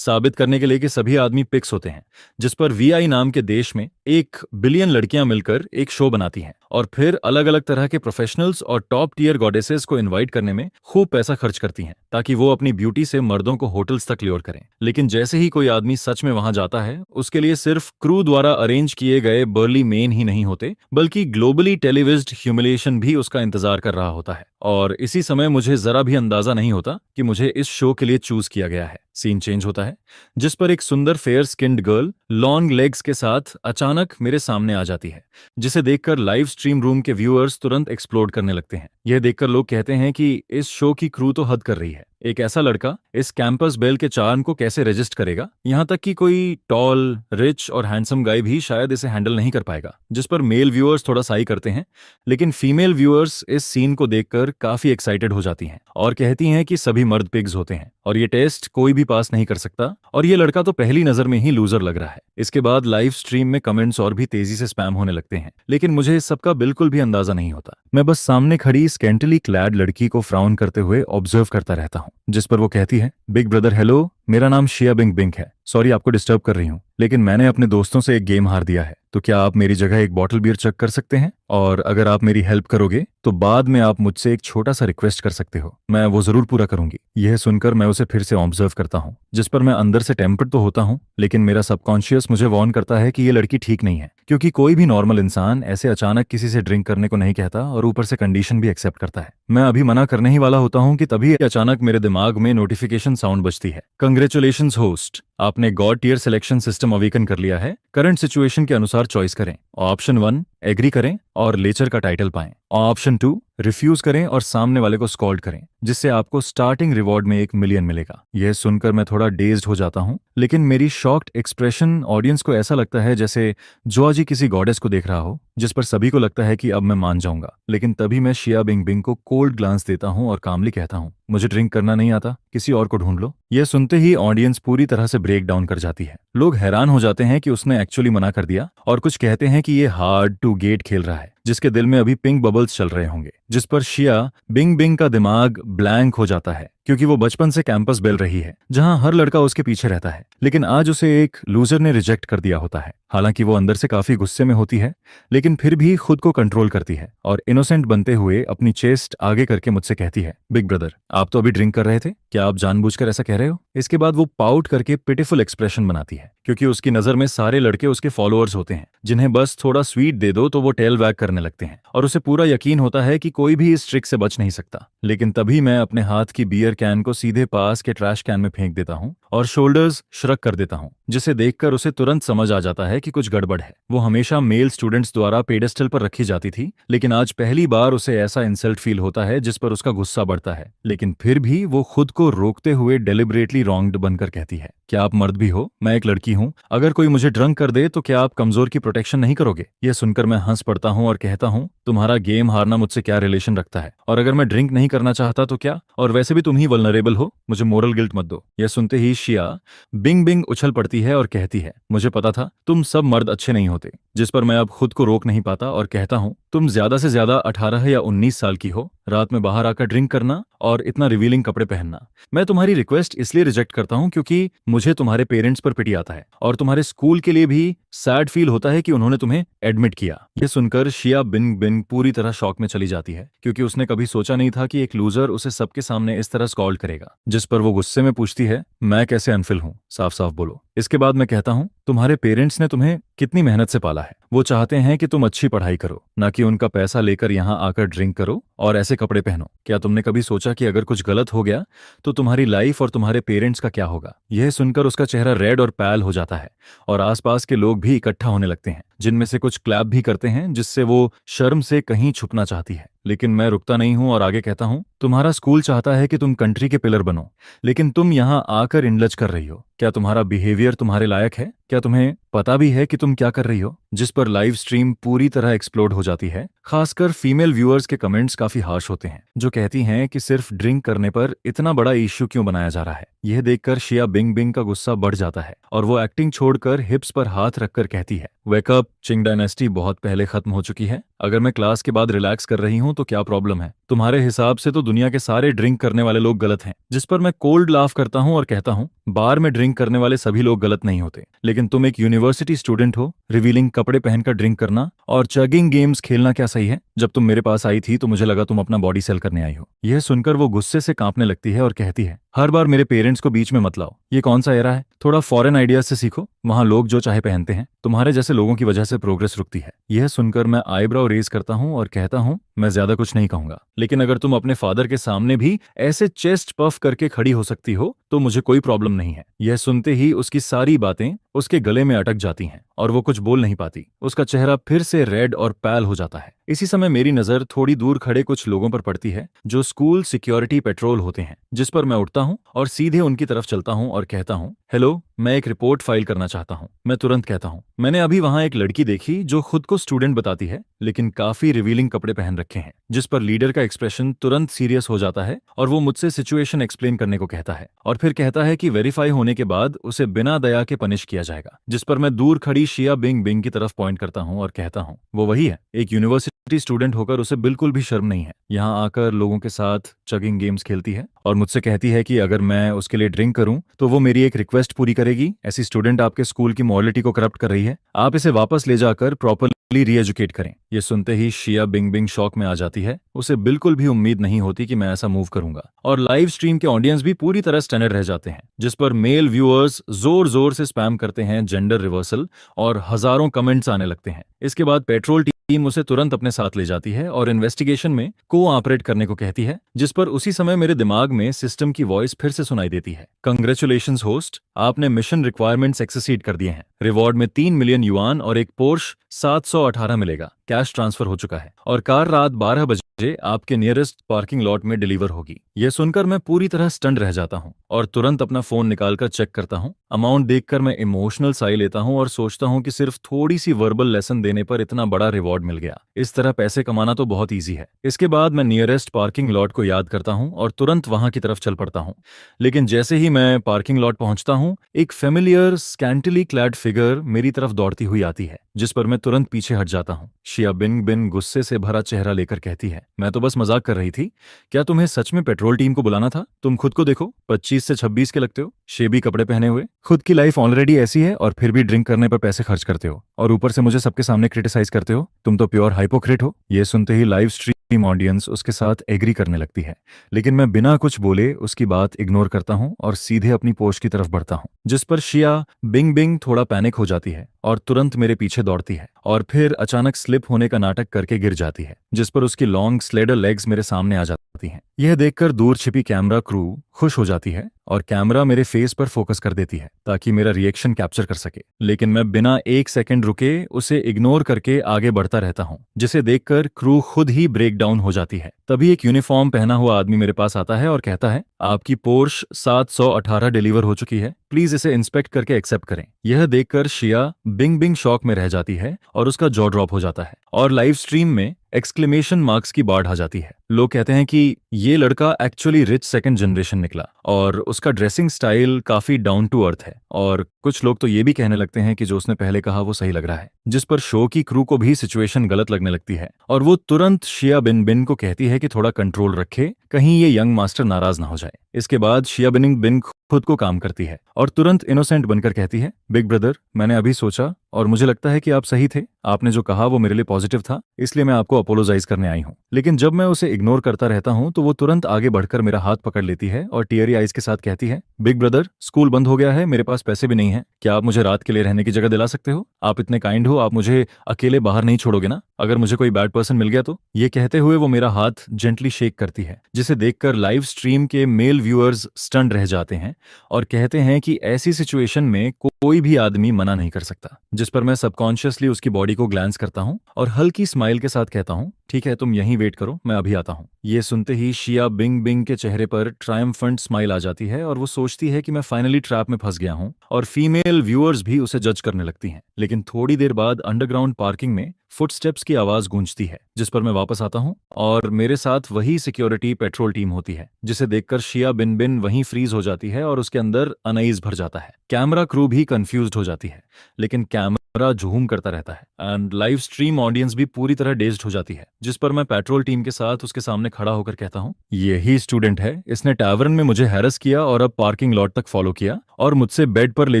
साबित करने के लिए कि सभी आदमी पिक्स होते हैं, जिस पर वीआई नाम के देश में 1 बिलियन लड़कियां मिलकर एक शो बनाती हैं और फिर अलग अलग तरह के प्रोफेशनल्स और टॉप टियर गॉडेसेस को इनवाइट करने में खूब पैसा खर्च करती हैं ताकि वो अपनी ब्यूटी से मर्दों को होटल्स तक ल्योर करें। लेकिन जैसे ही कोई आदमी सच में वहां जाता है, उसके लिए सिर्फ क्रू द्वारा अरेंज किए गए बर्ली मेन ही नहीं होते, बल्कि ग्लोबली टेलीविज्ड ह्यूमिलिएशन भी उसका इंतजार कर रहा होता है। और इसी समय मुझे जरा भी अंदाजा नहीं होता कि मुझे इस शो के लिए चूज किया गया है। सीन चेंज होता है, जिस पर एक सुंदर fair skinned girl long legs के साथ अचानक मेरे सामने आ जाती है, जिसे देखकर लाइव स्ट्रीम रूम के व्यूअर्स तुरंत एक्सप्लोड करने लगते हैं। यह देखकर लोग कहते हैं कि इस शो की क्रू तो हद कर रही है। एक ऐसा लड़का इस कैंपस बेल के चार्म को कैसे रेजिस्ट करेगा? यहाँ तक कि कोई टॉल, रिच और हैंडसम गाय भी शायद इसे हैंडल नहीं कर पाएगा। जिस पर मेल व्यूअर्स थोड़ा साई करते हैं, लेकिन फीमेल व्यूअर्स इस सीन को देखकर काफी एक्साइटेड हो जाती हैं और कहती हैं कि सभी मर्द पिग्स होते हैं और ये टेस्ट कोई भी पास नहीं कर सकता और ये लड़का तो पहली नजर में ही लूजर लग रहा है। इसके बाद लाइव स्ट्रीम में कमेंट्स और भी तेजी से स्पैम होने लगते हैं, लेकिन मुझे इस सबका बिल्कुल भी अंदाजा नहीं होता। मैं बस सामने खड़ी स्कैंटली क्लैड लड़की को फ्राउन करते हुए ऑब्जर्व करता रहता हूँ, जिस पर वो कहती है, बिग ब्रदर हेलो, मेरा नाम शिया बिंग बिंग है। सॉरी आपको डिस्टर्ब कर रही हूँ, लेकिन मैंने अपने दोस्तों से एक गेम हार दिया है, तो क्या आप मेरी जगह एक बॉटल बियर चेक कर सकते हैं? और अगर आप मेरी हेल्प करोगे तो बाद में आप मुझसे एक छोटा सा रिक्वेस्ट कर सकते हो, मैं वो जरूर पूरा करूंगी। यह सुनकर मैं उसे फिर से ऑब्जर्व करता हूँ, जिस पर मैं अंदर से टेम्पर्ड तो होता हूँ, लेकिन मेरा सबकॉन्शियस मुझे वार्न करता है कि ये लड़की ठीक नहीं है, क्योंकि कोई भी नॉर्मल इंसान ऐसे अचानक किसी से ड्रिंक करने को नहीं कहता और ऊपर से कंडीशन भी एक्सेप्ट करता है। मैं अभी मना करने ही वाला होता हूँ कि तभी अचानक मेरे दिमाग में नोटिफिकेशन साउंड बजती है। कंग्रेचुलेशंस होस्ट, आपने god tier selection system awaken कर लिया है। करंट सिचुएशन के अनुसार चॉइस करें। ऑप्शन 1 एग्री करें और लेचर का टाइटल पाएं। ऑप्शन 2 रिफ्यूज करें और सामने वाले को स्कॉल्ड करें, जिससे आपको स्टार्टिंग रिवॉर्ड में 1 मिलियन मिलेगा। यह सुनकर मैं थोड़ा डेज्ड हो जाता हूँ, लेकिन मेरी शॉक्ड एक्सप्रेशन ऑडियंस को ऐसा लगता है जैसे जोआजी किसी गॉडेस को देख रहा हो, जिस पर सभी को लगता है कि अब मैं मान जाऊंगा। लेकिन तभी मैं शिया बिंग बिंग को कोल्ड ग्लांस देता हूँ और कामली कहता हूँ, मुझे ड्रिंक करना नहीं आता, किसी और को ढूंढ लो। यह सुनते ही ऑडियंस पूरी तरह से ब्रेक डाउन कर जाती है। लोग हैरान हो जाते हैं कि उसने एक्चुअली मना कर दिया और कुछ कहते हैं कि ये हार्ड टू गेट खेल रहा है, जिसके दिल में अभी पिंक बबल्स चल रहे होंगे। जिस पर शिया बिंग बिंग का दिमाग ब्लैंक हो जाता है, क्योंकि वो बचपन से कैंपस बेल रही है जहां हर लड़का उसके पीछे रहता है, लेकिन आज उसे एक लूजर ने रिजेक्ट कर दिया होता है। हालांकि वो अंदर से काफी गुस्से में होती है, लेकिन फिर भी खुद को कंट्रोल करती है और इनोसेंट बनते हुए अपनी चेस्ट आगे करके मुझसे कहती है, बिग ब्रदर आप तो अभी ड्रिंक कर रहे थे, क्या आप जानबूझकर ऐसा कह रहे हो? इसके बाद वो पाउट करके पिटिफुल एक्सप्रेशन बनाती है, क्योंकि उसकी नजर में सारे लड़के उसके फॉलोअर्स होते हैं, जिन्हें बस थोड़ा स्वीट दे दो तो वो टेल वैग करने लगते हैं और उसे पूरा यकीन होता है कि कोई भी इस ट्रिक से बच नहीं सकता। लेकिन तभी मैं अपने हाथ की बियर कैन को सीधे पास के ट्रैश कैन में फेंक देता हूँ और शोल्डर्स श्रक कर देता हूँ, जिसे देखकर उसे तुरंत समझ आ जाता है कि कुछ गड़बड़ है। वो हमेशा मेल स्टूडेंट्स द्वारा पेडेस्टल पर रखी जाती थी, लेकिन आज पहली बार उसे ऐसा इंसल्ट फील होता है, जिस पर उसका गुस्सा बढ़ता है। लेकिन फिर भी वो खुद को रोकते हुए डेलिबरेटली रॉन्ग्ड बनकर कहती है, क्या आप मर्द भी हो? मैं एक लड़की हूँ, अगर कोई मुझे ड्रंक कर दे तो क्या आप कमजोर की प्रोटेक्शन नहीं करोगे? यह सुनकर मैं हंस पड़ता हूँ और कहता हूँ, तुम्हारा गेम हारना मुझसे क्या रिलेशन रखता है? और अगर मैं ड्रिंक नहीं करना चाहता तो क्या? और वैसे भी तुम ही वल्नरेबल हो, मुझे मोरल गिल्ट मत दो। यह सुनते ही शिया बिंग बिंग उछल पड़ती है और कहती है, मुझे पता था तुम सब मर्द अच्छे नहीं होते। जिस पर मैं अब खुद को रोक नहीं पाता और कहता हूँ, तुम ज्यादा से ज्यादा 18 या 19 साल की हो, रात में बाहर आकर ड्रिंक करना और इतना रिवीलिंग कपड़े पहनना। मैं तुम्हारी रिक्वेस्ट इसलिए रिजेक्ट करता हूँ क्योंकि मुझे तुम्हारे पेरेंट्स पर पिटी आता है और तुम्हारे स्कूल के लिए भी सैड फील होता है कि उन्होंने तुम्हें एडमिट किया। यह सुनकर शिया बिंग बिंग पूरी तरह शॉक में चली जाती है, क्योंकि उसने कभी सोचा नहीं था कि एक लूजर उसे सबके सामने इस तरह स्कॉल्ड करेगा। जिस पर वो गुस्से में पूछती है, मैं कैसे अनफिल हूँ, साफ साफ बोलो। इसके बाद मैं कहता हूँ, तुम्हारे पेरेंट्स ने तुम्हें कितनी मेहनत से पाला है, वो चाहते हैं कि तुम अच्छी पढ़ाई करो, ना कि उनका पैसा लेकर यहाँ आकर ड्रिंक करो और ऐसे कपड़े पहनो। क्या तुमने कभी सोचा कि अगर कुछ गलत हो गया तो तुम्हारी लाइफ और तुम्हारे पेरेंट्स का क्या होगा? यह सुनकर उसका चेहरा रेड और पैल हो जाता है और आसपास के लोग भी इकट्ठा होने लगते हैं, जिनमें से कुछ क्लैप भी करते हैं, जिससे वो शर्म से कहीं छुपना चाहती है। लेकिन मैं रुकता नहीं हूं और आगे कहता हूं, तुम्हारा स्कूल चाहता है कि तुम कंट्री के पिलर बनो, लेकिन तुम यहां आकर इंडल्ज कर रही हो। क्या तुम्हारा बिहेवियर तुम्हारे लायक है? क्या तुम्हें पता भी है कि तुम क्या कर रही हो? जिस पर लाइव स्ट्रीम पूरी तरह एक्सप्लोड हो जाती है। खासकर फीमेल व्यूअर्स के कमेंट्स काफी हार्श होते हैं, जो कहती हैं कि सिर्फ ड्रिंक करने पर इतना बड़ा इश्यू क्यों बनाया जा रहा है। यह देखकर शिया बिंग बिंग का गुस्सा बढ़ जाता है और वो एक्टिंग छोड़कर हिप्स पर हाथ रखकर कहती है, वेकअप, चिंग डायनेस्टी बहुत पहले खत्म हो चुकी है। अगर मैं क्लास के बाद रिलैक्स कर रही हूँ तो क्या प्रॉब्लम है? तुम्हारे हिसाब से तो दुनिया के सारे ड्रिंक करने वाले लोग गलत हैं। जिस पर मैं कोल्ड लाफ करता हूँ और कहता हूँ, बार में ड्रिंक करने वाले सभी लोग गलत नहीं होते, लेकिन तुम एक यूनिवर्सिटी स्टूडेंट हो, रिवीलिंग कपड़े पहनकर ड्रिंक करना और चगिंग गेम्स खेलना क्या सही है? जब तुम मेरे पास आई थी तो मुझे लगा तुम अपना बॉडी सेल करने आई हो। यह सुनकर वो गुस्से से कांपने लगती है और कहती है, हर बार मेरे पेरेंट्स को बीच में मत लाओ। ये कौन सा एरा है? थोड़ा फॉरेन आइडियाज से सीखो। वहां लोग जो चाहे पहनते हैं। तुम्हारे जैसे लोगों की वजह से प्रोग्रेस रुकती है। यह सुनकर मैं आईब्रो रेज करता हूं और कहता हूं, मैं ज्यादा कुछ नहीं कहूंगा, लेकिन अगर तुम अपने फादर के सामने भी ऐसे चेस्ट पफ करके खड़ी हो सकती हो तो मुझे कोई प्रॉब्लम नहीं है। यह सुनते ही उसकी सारी बातें उसके गले में अटक जाती हैं और वो कुछ बोल नहीं पाती। उसका चेहरा फिर से रेड और पैल हो जाता है। इसी समय मेरी नजर थोड़ी दूर खड़े कुछ लोगों पर पड़ती है जो स्कूल सिक्योरिटी पेट्रोल होते हैं, जिस पर मैं उठता हूं और सीधे उनकी तरफ चलता हूं और कहता हूं, हेलो, मैं एक रिपोर्ट फाइल करना चाहता हूं। मैं तुरंत कहता हूं, मैंने अभी वहां एक लड़की देखी जो खुद को स्टूडेंट बताती है लेकिन काफी रिवीलिंग कपड़े पहन रखे हैं। जिस पर लीडर का एक्सप्रेशन तुरंत सीरियस हो जाता है और वो मुझसे सिचुएशन एक्सप्लेन करने को कहता है और फिर कहता है कि वेरीफाई होने के बाद उसे बिना दया के पनिश किया जाएगा। जिस पर मैं दूर खड़ी शिया बिंग बिंग की तरफ पॉइंट करता हूं और कहता हूं, वो वही है। एक यूनिवर्सिटी स्टूडेंट होकर उसे बिल्कुल भी शर्म नहीं है। यहाँ आकर लोगों के साथ चगिंग गेम्स खेलती है और मुझसे कहती है कि अगर मैं उसके लिए ड्रिंक करूं तो वो मेरी एक रिक्वेस्ट पूरी करेगी। ऐसी स्टूडेंट आपके स्कूल की मॉरलिटी को करप्ट कर रही है। आप इसे वापस ले जाकर प्रॉपरली री एजुकेट करें। ये सुनते ही शिया बिंग बिंग शॉक में आ जाती है। उसे बिल्कुल भी उम्मीद नहीं होती कि मैं ऐसा मूव करूंगा और लाइव स्ट्रीम के ऑडियंस भी पूरी तरह स्टैंडर्ड रह जाते हैं। जिस पर मेल व्यूअर्स जोर जोर से स्पैम करते हैं जेंडर रिवर्सल और हजारों कमेंट्स आने लगते हैं। इसके बाद पेट्रोल टीम उसे तुरंत अपने साथ ले जाती है और इन्वेस्टिगेशन में कोऑपरेट करने को कहती है। जिस पर उसी समय मेरे दिमाग में सिस्टम की वॉइस फिर से सुनाई देती है, कंग्रेचुलेशंस होस्ट, आपने मिशन रिक्वायरमेंट्स एक्सेसीड कर दिए हैं। रिवॉर्ड में 3 मिलियन युआन और एक पोर्श 718 मिलेगा। कैश ट्रांसफर हो चुका है और कार रात 12 बजे आपके नियरेस्ट पार्किंग लॉट में डिलीवर होगी। यह सुनकर मैं पूरी तरह स्टंड रह जाता हूं और तुरंत अपना फोन निकालकर चेक करता हूं। अमाउंट देखकर मैं इमोशनल साई लेता हूं और सोचता हूं कि सिर्फ थोड़ी सी वर्बल लेसन देने पर इतना बड़ा रिवॉर्ड मिल गया। इस तरह पैसे कमाना तो बहुत ईजी है। इसके बाद मैं नियरेस्ट पार्किंग लॉट को याद करता हूं और तुरंत वहां की तरफ चल पड़ता हूं। लेकिन जैसे ही मैं पार्किंग लॉट पहुंचता हूं, एक फेमिलियर स्कैंटिली क्लैड फिगर मेरी तरफ दौड़ती हुई आती है, जिस पर मैं तुरंत पीछे हट जाता हूं। शिया बिन बिन गुस्से से भरा चेहरा लेकर कहती है, मैं तो बस मजाक कर रही थी। क्या तुम्हें सच में पेट्रोल टीम को बुलाना था? तुम खुद को देखो, 25 से 26 के लगते हो, शेबी कपड़े पहने हुए। खुद की लाइफ ऑलरेडी ऐसी है और फिर भी ड्रिंक करने पर पैसे खर्च करते हो और ऊपर से मुझे सबके सामने क्रिटिसाइज करते हो। तुम तो प्योर हाइपोक्रेट हो। ये सुनते ही लाइव स्ट्रीम ऑडियंस उसके साथ एग्री करने लगती है, लेकिन मैं बिना कुछ बोले उसकी बात इग्नोर करता हूं और सीधे अपनी पोस्ट की तरफ बढ़ता हूं। जिस पर शिया बिंग बिंग थोड़ा पैनिक हो जाती है और तुरंत मेरे पीछे दौड़ती है और फिर अचानक स्लिप होने का नाटक करके गिर जाती है, जिस पर उसकी लॉन्ग स्लेडर लेग्स मेरे सामने आ जाती हैं। यह देखकर दूर छिपी कैमरा क्रू खुश हो जाती है और कैमरा मेरे फेस पर फोकस कर देती है ताकि मेरा रिएक्शन कैप्चर कर सके। लेकिन मैं बिना एक सेकंड रुके उसे इग्नोर करके आगे बढ़ता रहता हूं, जिसे देखकर क्रू खुद ही ब्रेक डाउन हो जाती है। तभी एक यूनिफॉर्म पहना हुआ आदमी मेरे पास आता है और कहता है, आपकी पोर्श 718 डिलीवर हो चुकी है, प्लीज इसे इंस्पेक्ट करके एक्सेप्ट करें। यह देखकर शिया बिंग बिंग शॉक में रह जाती है और उसका जॉ ड्रॉप हो जाता है और लाइव स्ट्रीम में एक्सक्लेमेशन मार्क्स की बाढ़ आ जाती है। लोग कहते हैं कि ये लड़का एक्चुअली रिच सेकंड जनरेशन निकला और उसका ड्रेसिंग स्टाइल काफी डाउन टू अर्थ है, और कुछ लोग तो ये भी कहने लगते हैं कि जो उसने पहले कहा वो सही लग रहा है। जिस पर शो की क्रू को भी सिचुएशन गलत लगने लगती है और वो तुरंत शिया बिन बिन को कहती है कि थोड़ा कंट्रोल रखे, कहीं ये यंग मास्टर नाराज ना हो जाए। इसके बाद शिया बिनिंग बिन खुद को काम करती है और तुरंत इनोसेंट बनकर कहती है, बिग ब्रदर, मैंने अभी सोचा और मुझे लगता है कि आप सही थे। आपने जो कहा वो मेरे लिए पॉजिटिव था, इसलिए मैं आपको अपोलोजाइज करने आई हूँ। लेकिन जब मैं उसे इग्नोर करता रहता हूँ तो वो तुरंत आगे बढ़कर मेरा हाथ पकड़ लेती है और टीयरी आइज के साथ कहती है, बिग ब्रदर, स्कूल बंद हो गया है, मेरे पास पैसे भी नहीं है, क्या आप मुझे रात के लिए रहने की जगह दिला सकते हो? आप इतने काइंड हो, आप मुझे अकेले बाहर नहीं छोड़ोगे ना, अगर मुझे कोई बैड पर्सन मिल गया तो? ये कहते हुए वो मेरा हाथ जेंटली शेक करती है, जिसे देखकर लाइव स्ट्रीम के मेल व्यूअर्स स्टंड रह जाते हैं और कहते हैं कि ऐसी सिचुएशन में कोई भी आदमी मना नहीं कर सकता। जिस पर मैं सबकॉन्शियसली उसकी बॉडी को ग्लैंस करता हूं और हल्की स्माइल के साथ कहता हूं, ठीक है, तुम यहीं वेट करो, मैं अभी आता हूं। ये सुनते ही शिया बिंग बिंग के चेहरे पर ट्रायम्फेंट स्माइल आ जाती है और वो सोचती है कि मैं फाइनली ट्रैप में फंस गया हूं, और फीमेल व्यूअर्स भी उसे जज करने लगती हैं। लेकिन थोड़ी देर बाद अंडरग्राउंड पार्किंग में फुटस्टेप्स की आवाज गूंजती है, जिस पर मैं वापस आता हूं और मेरे साथ वही सिक्योरिटी पेट्रोल टीम होती है, जिसे देखकर शिया बिन बिन वहीं फ्रीज हो जाती है और उसके अंदर अनईज भर जाता है। कैमरा क्रू भी कंफ्यूज्ड हो जाती है, लेकिन कैमरा झूम करता रहता है एंड लाइव स्ट्रीम ऑडियंस भी पूरी तरह डेज्ड हो जाती है, जिस पर मैं पेट्रोल टीम के साथ उसके सामने खड़ा होकर कहता हूँ, यही स्टूडेंट है, इसने टैवर्न में मुझे हैरस किया और अब पार्किंग लॉट तक फॉलो किया और मुझसे बेड पर ले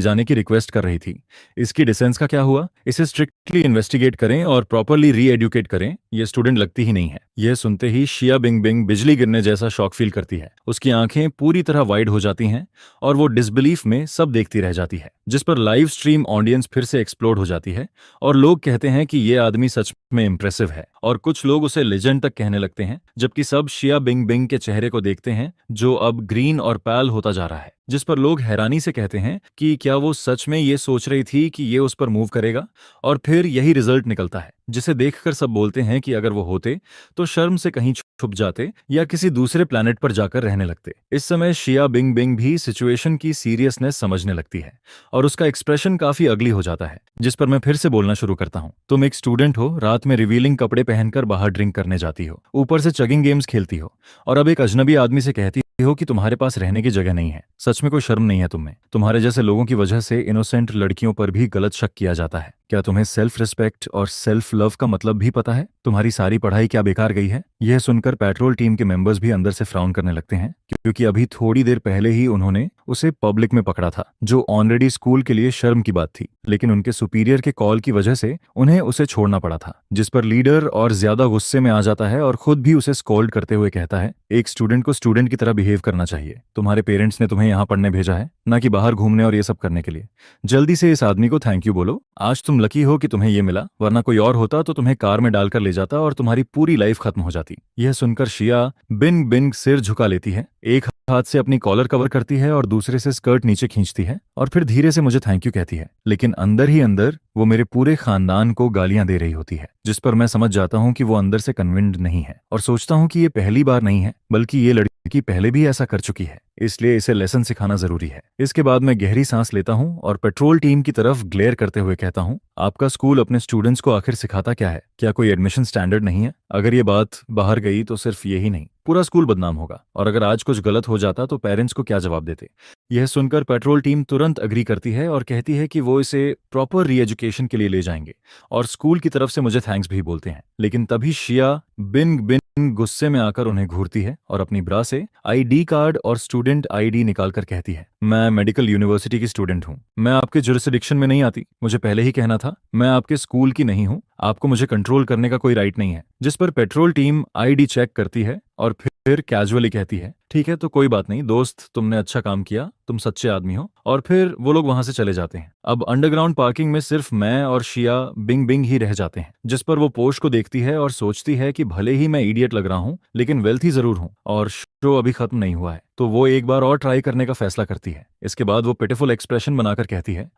जाने की रिक्वेस्ट कर रही थी। इसकी डिसेंस का क्या हुआ? इसे स्ट्रिक्टली इन्वेस्टिगेट करें और प्रॉपरली री एडुकेट करें। ये स्टूडेंट लगती ही नहीं है। यह सुनते ही शिया बिंग बिंग बिजली गिरने जैसा शॉक फील करती है। उसकी आंखें पूरी तरह वाइड हो जाती हैं और वो डिसबिलीफ में सब देखती रह जाती है, जिस पर लाइव स्ट्रीम ऑडियंस फिर से एक्सप्लोड हो जाती है और लोग कहते हैं कि ये आदमी सच में इम्प्रेसिव है और कुछ लोग उसे लेजेंड तक कहने लगते हैं, जबकि सब शिया बिंग बिंग के चेहरे को देखते हैं जो अब ग्रीन और पैल होता जा रहा है, जिस पर लोग हैरानी से कहते हैं कि क्या वो सच में ये सोच रही थी कि ये उस पर मूव करेगा, और फिर यही रिजल्ट निकलता है, जिसे देखकर सब बोलते हैं कि अगर वो होते तो शर्म से कहीं छुप जाते या किसी दूसरे प्लैनेट पर जाकर रहने लगते। इस समय शिया बिंग बिंग भी सिचुएशन की सीरियसनेस समझने लगती है और उसका एक्सप्रेशन काफी अगली हो जाता है, जिस पर मैं फिर से बोलना शुरू करता हूँ। तुम एक स्टूडेंट हो, रात में रिवीलिंग कपड़े पहनकर बाहर ड्रिंक करने जाती हो, ऊपर से चगिंग गेम्स खेलती हो और अब एक अजनबी आदमी से कहती हो कि तुम्हारे पास रहने की जगह नहीं है। सच में कोई शर्म नहीं है तुम्हें? तुम्हारे जैसे लोगों की वजह से इनोसेंट लड़कियों पर भी गलत शक किया जाता है। क्या तुम्हें सेल्फ रिस्पेक्ट और सेल्फ लव का मतलब भी पता है? तुम्हारी सारी पढ़ाई क्या बेकार गई है? यह सुनकर पेट्रोल टीम के मेंबर्स भी अंदर से फ्राउन करने लगते हैं, क्योंकि अभी थोड़ी देर पहले ही उन्होंने उसे पब्लिक में पकड़ा था, जो ऑलरेडी स्कूल के लिए शर्म की बात थी, लेकिन उनके सुपीरियर के कॉल की वजह से उन्हें उसे छोड़ना पड़ा था, जिस पर लीडर और ज्यादा गुस्से में आ जाता है और खुद भी उसे स्कोल्ड करते हुए कहता है, एक स्टूडेंट को स्टूडेंट की तरह बिहेव करना चाहिए। तुम्हारे पेरेंट्स ने तुम्हें यहाँ पढ़ने भेजा है, ना कि बाहर घूमने और ये सब करने के लिए। जल्दी से इस आदमी को थैंक यू बोलो। आज तुम लकी हो कि तुम्हें ये मिला, वरना कोई और होता तो तुम्हें कार में डालकर ले जाता और तुम्हारी पूरी लाइफ खत्म हो जाती। यह सुनकर शिया बिन बिन सिर झुका लेती है, एक हाथ से अपनी कॉलर कवर करती है और दूसरे से स्कर्ट नीचे खींचती है और फिर धीरे से मुझे थैंक यू कहती है, लेकिन अंदर ही अंदर वो मेरे पूरे खानदान को गालियां दे रही होती है, जिस पर मैं समझ जाता हूं कि वो अंदर से कन्विंस्ड नहीं है और सोचता हूं कि ये पहली बार नहीं है, बल्कि ये लड़की पहले भी ऐसा कर चुकी है, इसलिए इसे लेसन सिखाना जरूरी है। इसके बाद मैं गहरी सांस लेता हूं और पेट्रोल टीम की तरफ ग्लेयर करते हुए कहता हूं, आपका स्कूल अपने स्टूडेंट्स को आखिर सिखाता क्या है? क्या कोई एडमिशन स्टैंडर्ड नहीं है? अगर ये बात बाहर गई तो सिर्फ यही नहीं, पूरा स्कूल बदनाम होगा, और अगर आज कुछ गलत हो जाता तो पेरेंट्स को क्या जवाब देते? यह सुनकर पेट्रोल टीम तुरंत अग्री करती है और कहती है कि वो इसे प्रॉपर री एजुकेशन के लिए ले जाएंगे और स्कूल की तरफ से मुझे थैंक्स भी बोलते हैं। लेकिन तभी शिया बिन बिन गुस्से में आकर उन्हें घूरती है और अपनी ब्रा से आईडी कार्ड और स्टूडेंट आईडी निकालकर कहती है, मैं मेडिकल यूनिवर्सिटी की स्टूडेंट हूँ, मैं आपके जुरिसडिक्शन में नहीं आती, मुझे पहले ही कहना था, मैं आपके स्कूल की नहीं हूँ, आपको मुझे कंट्रोल करने का कोई राइट नहीं है। जिस पर पेट्रोल टीम आईडी चेक करती है और फिर कैजुअली कहती है, ठीक है तो कोई बात नहीं दोस्त, तुमने अच्छा काम किया, तुम सच्चे आदमी हो, और फिर वो लोग वहां से चले जाते हैं। अब अंडरग्राउंड पार्किंग में सिर्फ मैं और शिया बिंग बिंग ही रह जाते हैं, जिस पर वो पोश को देखती है और सोचती है कि भले ही मैं इडियट लग रहा हूँ, लेकिन वेल्थी जरूर हूँ और शो अभी खत्म नहीं हुआ है, तो वो एक बार और ट्राई करने का फैसला करती है। इसके बाद वो पिटिफुल एक्सप्रेशन बनाकर कहती है,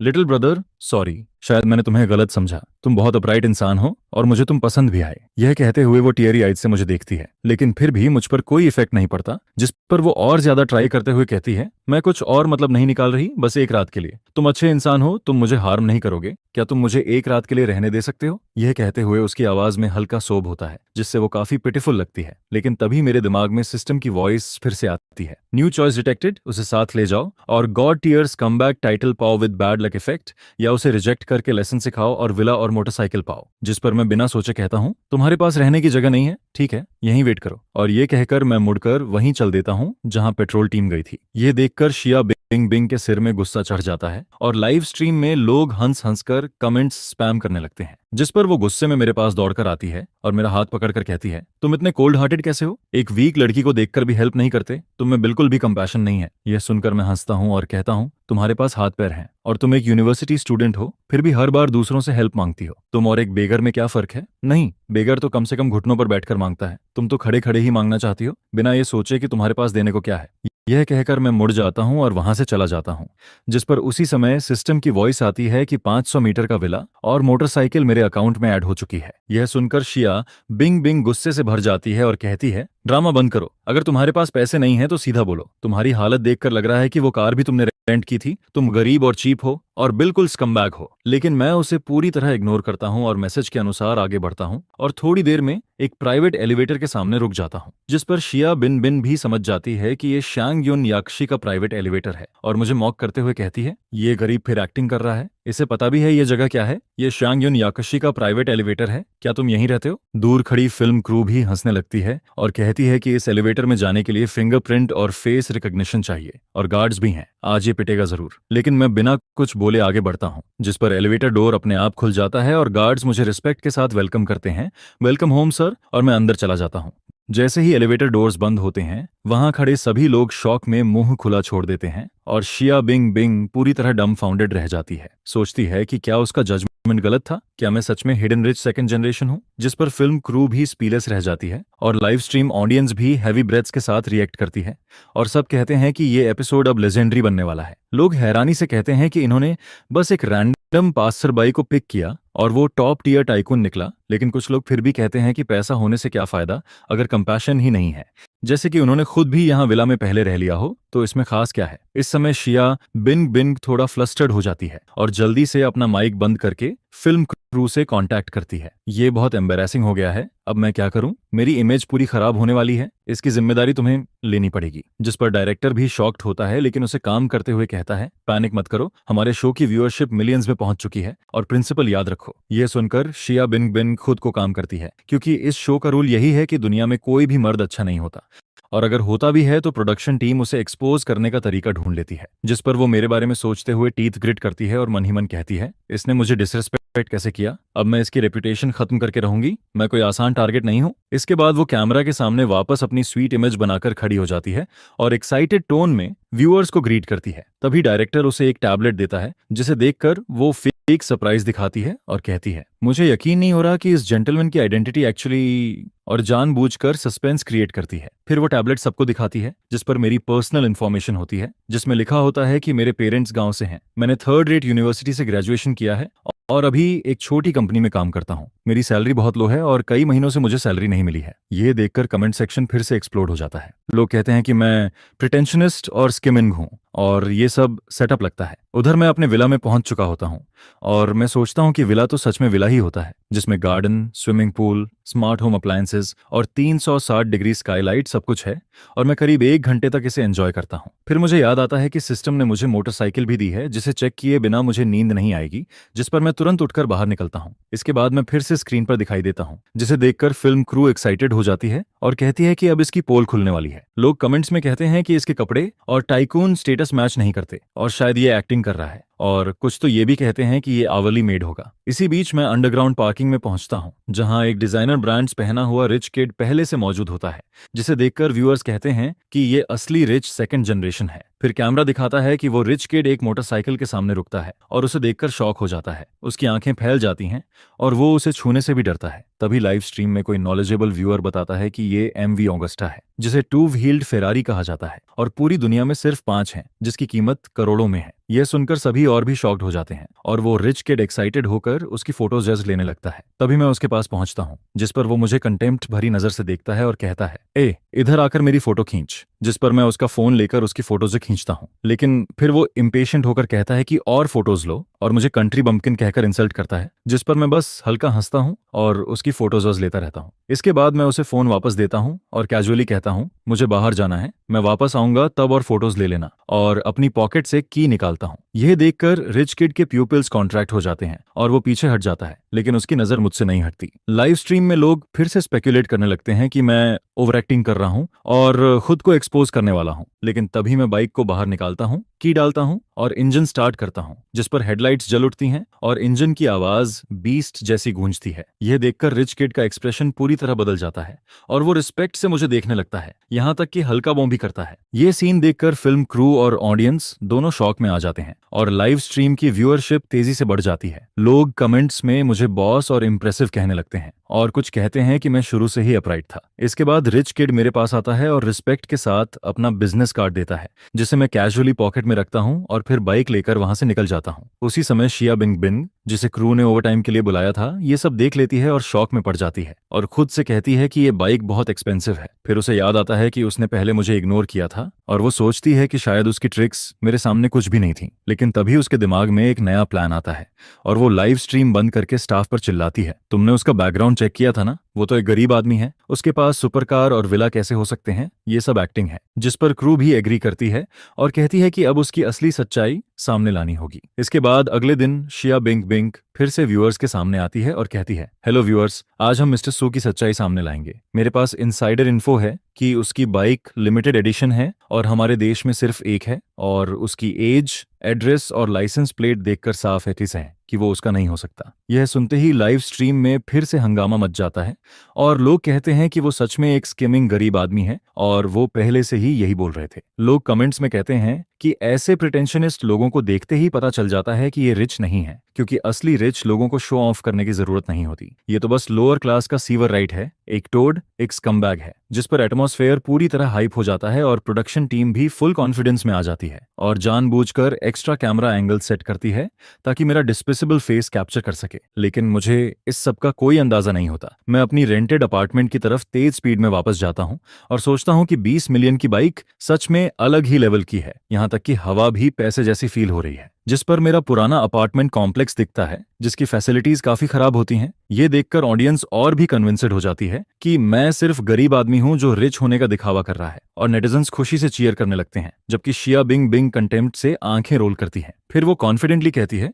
लिटिल ब्रदर सॉरी, शायद मैंने तुम्हें गलत समझा, तुम बहुत अपराइट इंसान हो और मुझे तुम पसंद भी आए। यह कहते हुए वो टीयरी आइज से मुझे देखती है, लेकिन फिर भी मुझ पर कोई इफेक्ट नहीं पड़ता, जिस पर वो और ज्यादा ट्राई करते हुए कहती है, मैं कुछ और मतलब नहीं निकाल रही, बस एक रात के लिए। तुम अच्छे इंसान हो, तुम मुझे हार्म नहीं करोगे, क्या तुम मुझे एक रात के लिए रहने दे सकते हो? यह कहते हुए उसकी आवाज में हल्का सोब होता है, जिससे वो काफी पिटिफुल लगती है, लेकिन तभी मेरे दिमाग में सिस्टम की वॉइस फिर से आती है, न्यू चॉइस डिटेक्टेड, उसे साथ ले जाओ और God tears come back title पाओ विद बैड लक इफेक्ट, या उसे रिजेक्ट करके लेसन सिखाओ और विला और मोटरसाइकिल पाओ। जिस पर मैं बिना सोचे कहता हूँ, तुम्हारे पास रहने की जगह नहीं है, ठीक है यहीं वेट करो, और ये कहकर मैं मुड़कर वहीं चल देता हूँ जहां पेट्रोल टीम गई थी। ये देखकर शिया बिंग बिंग के सिर में गुस्सा चढ़ जाता है और लाइव स्ट्रीम में लोग हंस हंसकर कमेंट्स स्पैम करने लगते हैं, जिस पर वो गुस्से में मेरे पास दौड़कर आती है और मेरा हाथ पकड़कर कहती है, तुम इतने कोल्ड हार्टेड कैसे हो? एक वीक लड़की को देखकर भी हेल्प नहीं करते? तुम में बिल्कुल भी कंपैशन नहीं है। यह सुनकर मैं हंसता हूँ और कहता हूँ, तुम्हारे पास हाथ पैर हैं और तुम एक यूनिवर्सिटी स्टूडेंट हो, फिर भी हर बार दूसरों से हेल्प मांगती हो। तुम और एक बेगर में क्या फर्क है? नहीं, बेगर तो कम से कम घुटनों पर बैठकर मांगता है, तुम तो खड़े खड़े ही मांगना चाहती हो, बिना ये सोचे कि तुम्हारे पास देने को क्या है। यह कहकर मैं मुड़ जाता हूं और वहां से चला जाता हूं, जिस पर उसी समय सिस्टम की वॉइस आती है कि 500 मीटर का विला और मोटरसाइकिल मेरे अकाउंट में ऐड हो चुकी है। यह सुनकर शिया बिंग बिंग गुस्से से भर जाती है और कहती है, ड्रामा बंद करो, अगर तुम्हारे पास पैसे नहीं है तो सीधा बोलो, तुम्हारी हालत देखकर लग रहा है कि वो कार भी तुमने रेंट की थी, तुम गरीब और चीप हो और बिल्कुल स्कम्बैग हो, लेकिन मैं उसे पूरी तरह इग्नोर करता हूं और मैसेज के अनुसार आगे बढ़ता हूं और थोड़ी देर में एक प्राइवेट एलिवेटर के सामने रुक जाता हूं, जिस पर शिया बिन बिन भी समझ जाती है कि ये शांग युन याकशी का प्राइवेट एलिवेटर है और मुझे मॉक करते हुए कहती है, ये गरीब फिर एक्टिंग कर रहा है, इसे पता भी है ये जगह क्या है, ये शांग युन याकशी का प्राइवेट एलिवेटर है, क्या तुम यहीं रहते हो? दूर खड़ी फिल्म क्रू भी हंसने लगती है और कहती है कि इस एलिवेटर में जाने के लिए फिंगरप्रिंट और फेस रिकॉग्निशन चाहिए और गार्ड्स भी हैं, आज ये पिटेगा जरूर। लेकिन मैं बिना कुछ बोले आगे बढ़ता हूँ, जिस पर एलिवेटर डोर अपने आप खुल जाता है और गार्ड्स मुझे रिस्पेक्ट के साथ वेलकम करते हैं, वेलकम होम सर, और मैं अंदर चला जाता हूँ। जैसे ही एलिवेटर डोर्स बंद होते हैं, वहां खड़े सभी लोग शॉक में मुंह खुला छोड़ देते हैं और शिया बिंग बिंग पूरी तरह डम्बफाउंडेड रह जाती है। सोचती है कि क्या उसका जजमेंट गलत था, क्या मैं सच में हिडन रिच सेकंड जनरेशन हूँ? जिस पर फिल्म क्रू भी स्पीलेस रह जाती है और लाइव स्ट्रीम ऑडियंस भी हैवी ब्रेथ्स के साथ रिएक्ट करती है और सब कहते हैं कि ये एपिसोड अब लेजेंडरी बनने वाला है। लोग हैरानी से कहते हैं कि इन्होंने बस एक रैंडम पासर बाई को पिक किया और वो टॉप टियर टाइकून निकला, लेकिन कुछ लोग फिर भी कहते हैं कि पैसा होने से क्या फायदा अगर कंपैशन ही नहीं है, जैसे कि उन्होंने खुद भी यहाँ विला में पहले रह लिया हो, तो इसमें खास क्या है। इस समय शिया बिन बिन थोड़ा फ्लस्टर्ड हो जाती है और जल्दी से अपना माइक बंद करके फिल्म क्रू से कांटेक्ट करती है। ये बहुत एम्बैरेसिंग हो गया है, अब मैं क्या करूं, मेरी इमेज पूरी खराब होने वाली है, इसकी जिम्मेदारी तुम्हें लेनी पड़ेगी। जिस पर डायरेक्टर भी शॉक्ड होता है, लेकिन उसे काम करते हुए कहता है, पैनिक मत करो, हमारे शो की व्यूअरशिप मिलियंस में पहुंच चुकी है और प्रिंसिपल याद रखो। ये सुनकर शिया बिन बिन खुद को काम करती है, क्योंकि इस शो का रूल यही है कि दुनिया में कोई भी मर्द अच्छा नहीं होता, और अगर होता भी है तो प्रोडक्शन टीम उसे एक्सपोज करने का तरीका ढूंढ लेती है। जिस पर वो मेरे बारे में सोचते हुए टीथ ग्रिट करती है और मन ही मन कहती है, इसने मुझे डिसरिस्पेक्ट कैसे किया, अब मैं इसकी रेपुटेशन खत्म करके रहूंगी, मैं कोई आसान टारगेट नहीं हूं। इसके बाद वो कैमरा के सामने वापस अपनी स्वीट इमेज बनाकर खड़ी हो जाती है और एक्साइटेड टोन में व्यूअर्स को ग्रीट करती है। तभी डायरेक्टर उसे एक टैबलेट देता है, जिसे देखकर वो फेक सरप्राइज दिखाती है और कहती है, मुझे यकीन नहीं हो रहा कि इस जेंटलमैन की आइडेंटिटी एक्चुअली, और जानबूझकर सस्पेंस क्रिएट करती है। फिर वो टैबलेट सबको दिखाती है, जिस पर मेरी पर्सनल इन्फॉर्मेशन होती है, जिसमें लिखा होता है कि मेरे पेरेंट्स गांव से हैं, मैंने थर्ड रेट यूनिवर्सिटी से ग्रेजुएशन किया है और अभी एक छोटी कंपनी में काम करता हूँ, मेरी सैलरी बहुत लो है और कई महीनों से मुझे सैलरी नहीं मिली है। ये देखकर कमेंट सेक्शन फिर से एक्सप्लोड हो जाता है। लोग कहते हैं कि मैं प्रिटेंशनिस्ट और स्किमिंग हूँ और ये सब सेटअप लगता है। उधर मैं अपने विला में पहुंच चुका होता हूँ और मैं सोचता हूँ कि विला तो सच में विला ही होता है, जिसमें garden, swimming pool, smart home appliances और 360 डिग्री स्काईलाइट सब कुछ है और मैं करीब 1 घंटे तक इसे एंजॉय करता हूँ। फिर मुझे याद आता है कि सिस्टम ने मुझे मोटरसाइकिल भी दी है, जिसे चेक किए बिना मुझे नींद नहीं आएगी, जिस पर मैं तुरंत उठकर बाहर निकलता हूँ। इसके बाद मैं फिर से स्क्रीन पर दिखाई देता हूँ, जिसे देखकर फिल्म क्रू एक्साइटेड हो जाती है और कहती है कि अब इसकी पोल खुलने वाली है। लोग कमेंट्स में कहते हैं कि इसके कपड़े और टाइकून स्टेटस मैच नहीं करते और शायद ये एक्टिंग कर रहा है, और कुछ तो ये भी कहते हैं कि ये आवली मेड होगा। इसी बीच मैं अंडरग्राउंड पार्किंग में पहुंचता हूं, जहां एक डिजाइनर ब्रांड्स पहना हुआ रिच किड पहले से मौजूद होता है, जिसे देखकर व्यूअर्स कहते हैं कि ये असली रिच सेकंड जनरेशन है। फिर कैमरा दिखाता है कि वो रिच किड एक मोटरसाइकिल के सामने रुकता है और उसे देखकर शॉक हो जाता है, उसकी आंखें फैल जाती हैं और वो उसे छूने से भी डरता है। तभी लाइव स्ट्रीम में कोई नॉलेजेबल व्यूअर बताता है कि ये MV ऑगस्टा है, जिसे टू व्हील्ड फेरारी कहा जाता है और पूरी दुनिया में सिर्फ 5 हैं, जिसकी कीमत करोड़ों में है। यह सुनकर सभी और भी शॉक्ड हो जाते हैं और वो रिच किड एक्साइटेड होकर उसकी फोटोज लेने लगता है। तभी मैं उसके पास पहुंचता हूं, जिस पर वो मुझे कंटेम्प्ट भरी नजर से देखता है और कहता है, ए इधर आकर मेरी फोटो खींच, जिस पर मैं उसका फोन लेकर उसकी फोटोज खींचता हूं। लेकिन फिर वो इम्पेशेंट होकर कहता है कि और फोटोज लो और मुझे कंट्री बम्पकिन कहकर इंसल्ट करता है, जिस पर मैं बस हल्का हंसता हूं और उसकी फोटोज लेता रहता हूं। इसके बाद मैं उसे फोन वापस देता हूं और कैजुअली कहता हूं, मुझे बाहर जाना है, मैं वापस आऊंगा तब और फोटोज ले लेना, और अपनी पॉकेट से की निकालता हूं। यह देखकर रिच किड के प्यूपिल्स कॉन्ट्रैक्ट हो जाते हैं और वो पीछे हट जाता है, लेकिन उसकी नजर मुझसे नहीं हटती। लाइव स्ट्रीम में लोग फिर से स्पेकुलेट करने लगते हैं कि मैं ओवर एक्टिंग कर रहा हूं और खुद को एक्सपोज करने वाला हूं, लेकिन तभी मैं बाइक को बाहर निकालता हूं, की डालता हूं और इंजन स्टार्ट करता हूं, जिस पर हेडलाइट्स जल उठती हैं और इंजन की आवाज बीस्ट जैसी गूंजती है। यह देखकर रिच किड का एक्सप्रेशन पूरी तरह बदल जाता है और वो रिस्पेक्ट से मुझे देखने लगता है, यहां तक कि हल्का बॉम्ब भी करता है। ये सीन देखकर फिल्म क्रू और ऑडियंस दोनों शॉक में आ जाते हैं और लाइव स्ट्रीम की व्यूअरशिप तेजी से बढ़ जाती है। लोग कमेंट्स में मुझे बॉस और इम्प्रेसिव कहने लगते हैं और कुछ कहते हैं कि मैं शुरू से ही अपराइट था। इसके बाद रिच किड मेरे पास आता है और रिस्पेक्ट के साथ अपना बिजनेस कार्ड देता है, जिसे मैं कैजुअली पॉकेट में रखता हूँ और फिर बाइक लेकर वहां से निकल जाता हूँ। उसी समय शिया बिंग बिंग, जिसे क्रू ने ओवरटाइम के लिए बुलाया था, ये सब देख लेती है और शॉक में पड़ जाती है और खुद से कहती है कि ये बाइक बहुत एक्सपेंसिव है। फिर उसे याद आता है कि उसने पहले मुझे इग्नोर किया था और वो सोचती है कि शायद उसकी ट्रिक्स मेरे सामने कुछ भी नहीं थी। लेकिन तभी उसके दिमाग में एक नया प्लान आता है और वो लाइव स्ट्रीम बंद करके स्टाफ पर चिल्लाती है, तुमने उसका बैकग्राउंड चेक किया था ना? वो तो एक गरीब आदमी है, उसके पास सुपर कार और विला कैसे हो सकते हैं? ये सब एक्टिंग है। जिस पर क्रू भी एग्री करती है और कहती है कि अब उसकी असली सच्चाई सामने लानी होगी। इसके बाद अगले दिन शिया बिंग बिंग फिर से व्यूअर्स के सामने आती है और कहती है, हेलो व्यूअर्स, आज हम मिस्टर सू की सच्चाई सामने लाएंगे। मेरे पास इनसाइडर इन्फो है कि उसकी बाइक लिमिटेड एडिशन है और हमारे देश में सिर्फ एक है, और उसकी एज, एड्रेस और लाइसेंस प्लेट देखकर साफ एथिस है कि वो उसका नहीं हो सकता। यह सुनते ही लाइव स्ट्रीम में फिर से हंगामा मच जाता है और लोग कहते हैं कि वो सच में एक स्किमिंग गरीब आदमी है और वो पहले से ही यही बोल रहे थे। लोग कमेंट्स में कहते हैं कि ऐसे प्रिटेंशनिस्ट लोगों को देखते ही पता चल जाता है कि ये रिच नहीं है, क्योंकि असली रिच लोगों को शो ऑफ करने की जरूरत नहीं होती। ये तो बस लोअर क्लास का सीवर राइट है, एक टोड, एक स्कमबैग है, जिस पर एटमॉस्फेयर पूरी तरह हाइप हो जाता है और प्रोडक्शन टीम भी फुल कॉन्फिडेंस में आ जाती है और जानबूझकर एक्स्ट्रा कैमरा एंगल सेट करती है ताकि मेरा डिस्पिसिबल फेस कैप्चर कर सके। लेकिन मुझे इस सब का कोई अंदाजा नहीं होता। मैं अपनी रेंटेड अपार्टमेंट की तरफ तेज स्पीड में वापस जाता हूँ और सोचता हूँ कि 20 मिलियन की बाइक सच में अलग ही लेवल की है, यहाँ तक कि हवा भी पैसे जैसी फील हो रही है। जिस पर मेरा पुराना अपार्टमेंट कॉम्प्लेक्स दिखता है, जिसकी फैसिलिटीज काफी खराब होती हैं। ये देखकर ऑडियंस और भी कन्विंस्ड हो जाती है कि मैं सिर्फ गरीब आदमी हूं जो रिच होने का दिखावा कर रहा है, और नेटिजन्स खुशी से चीयर करने लगते हैं, जबकि शिया बिंग बिंग कंटेम्प्ट से आंखें रोल करती हैं। फिर वो कॉन्फिडेंटली कहती है,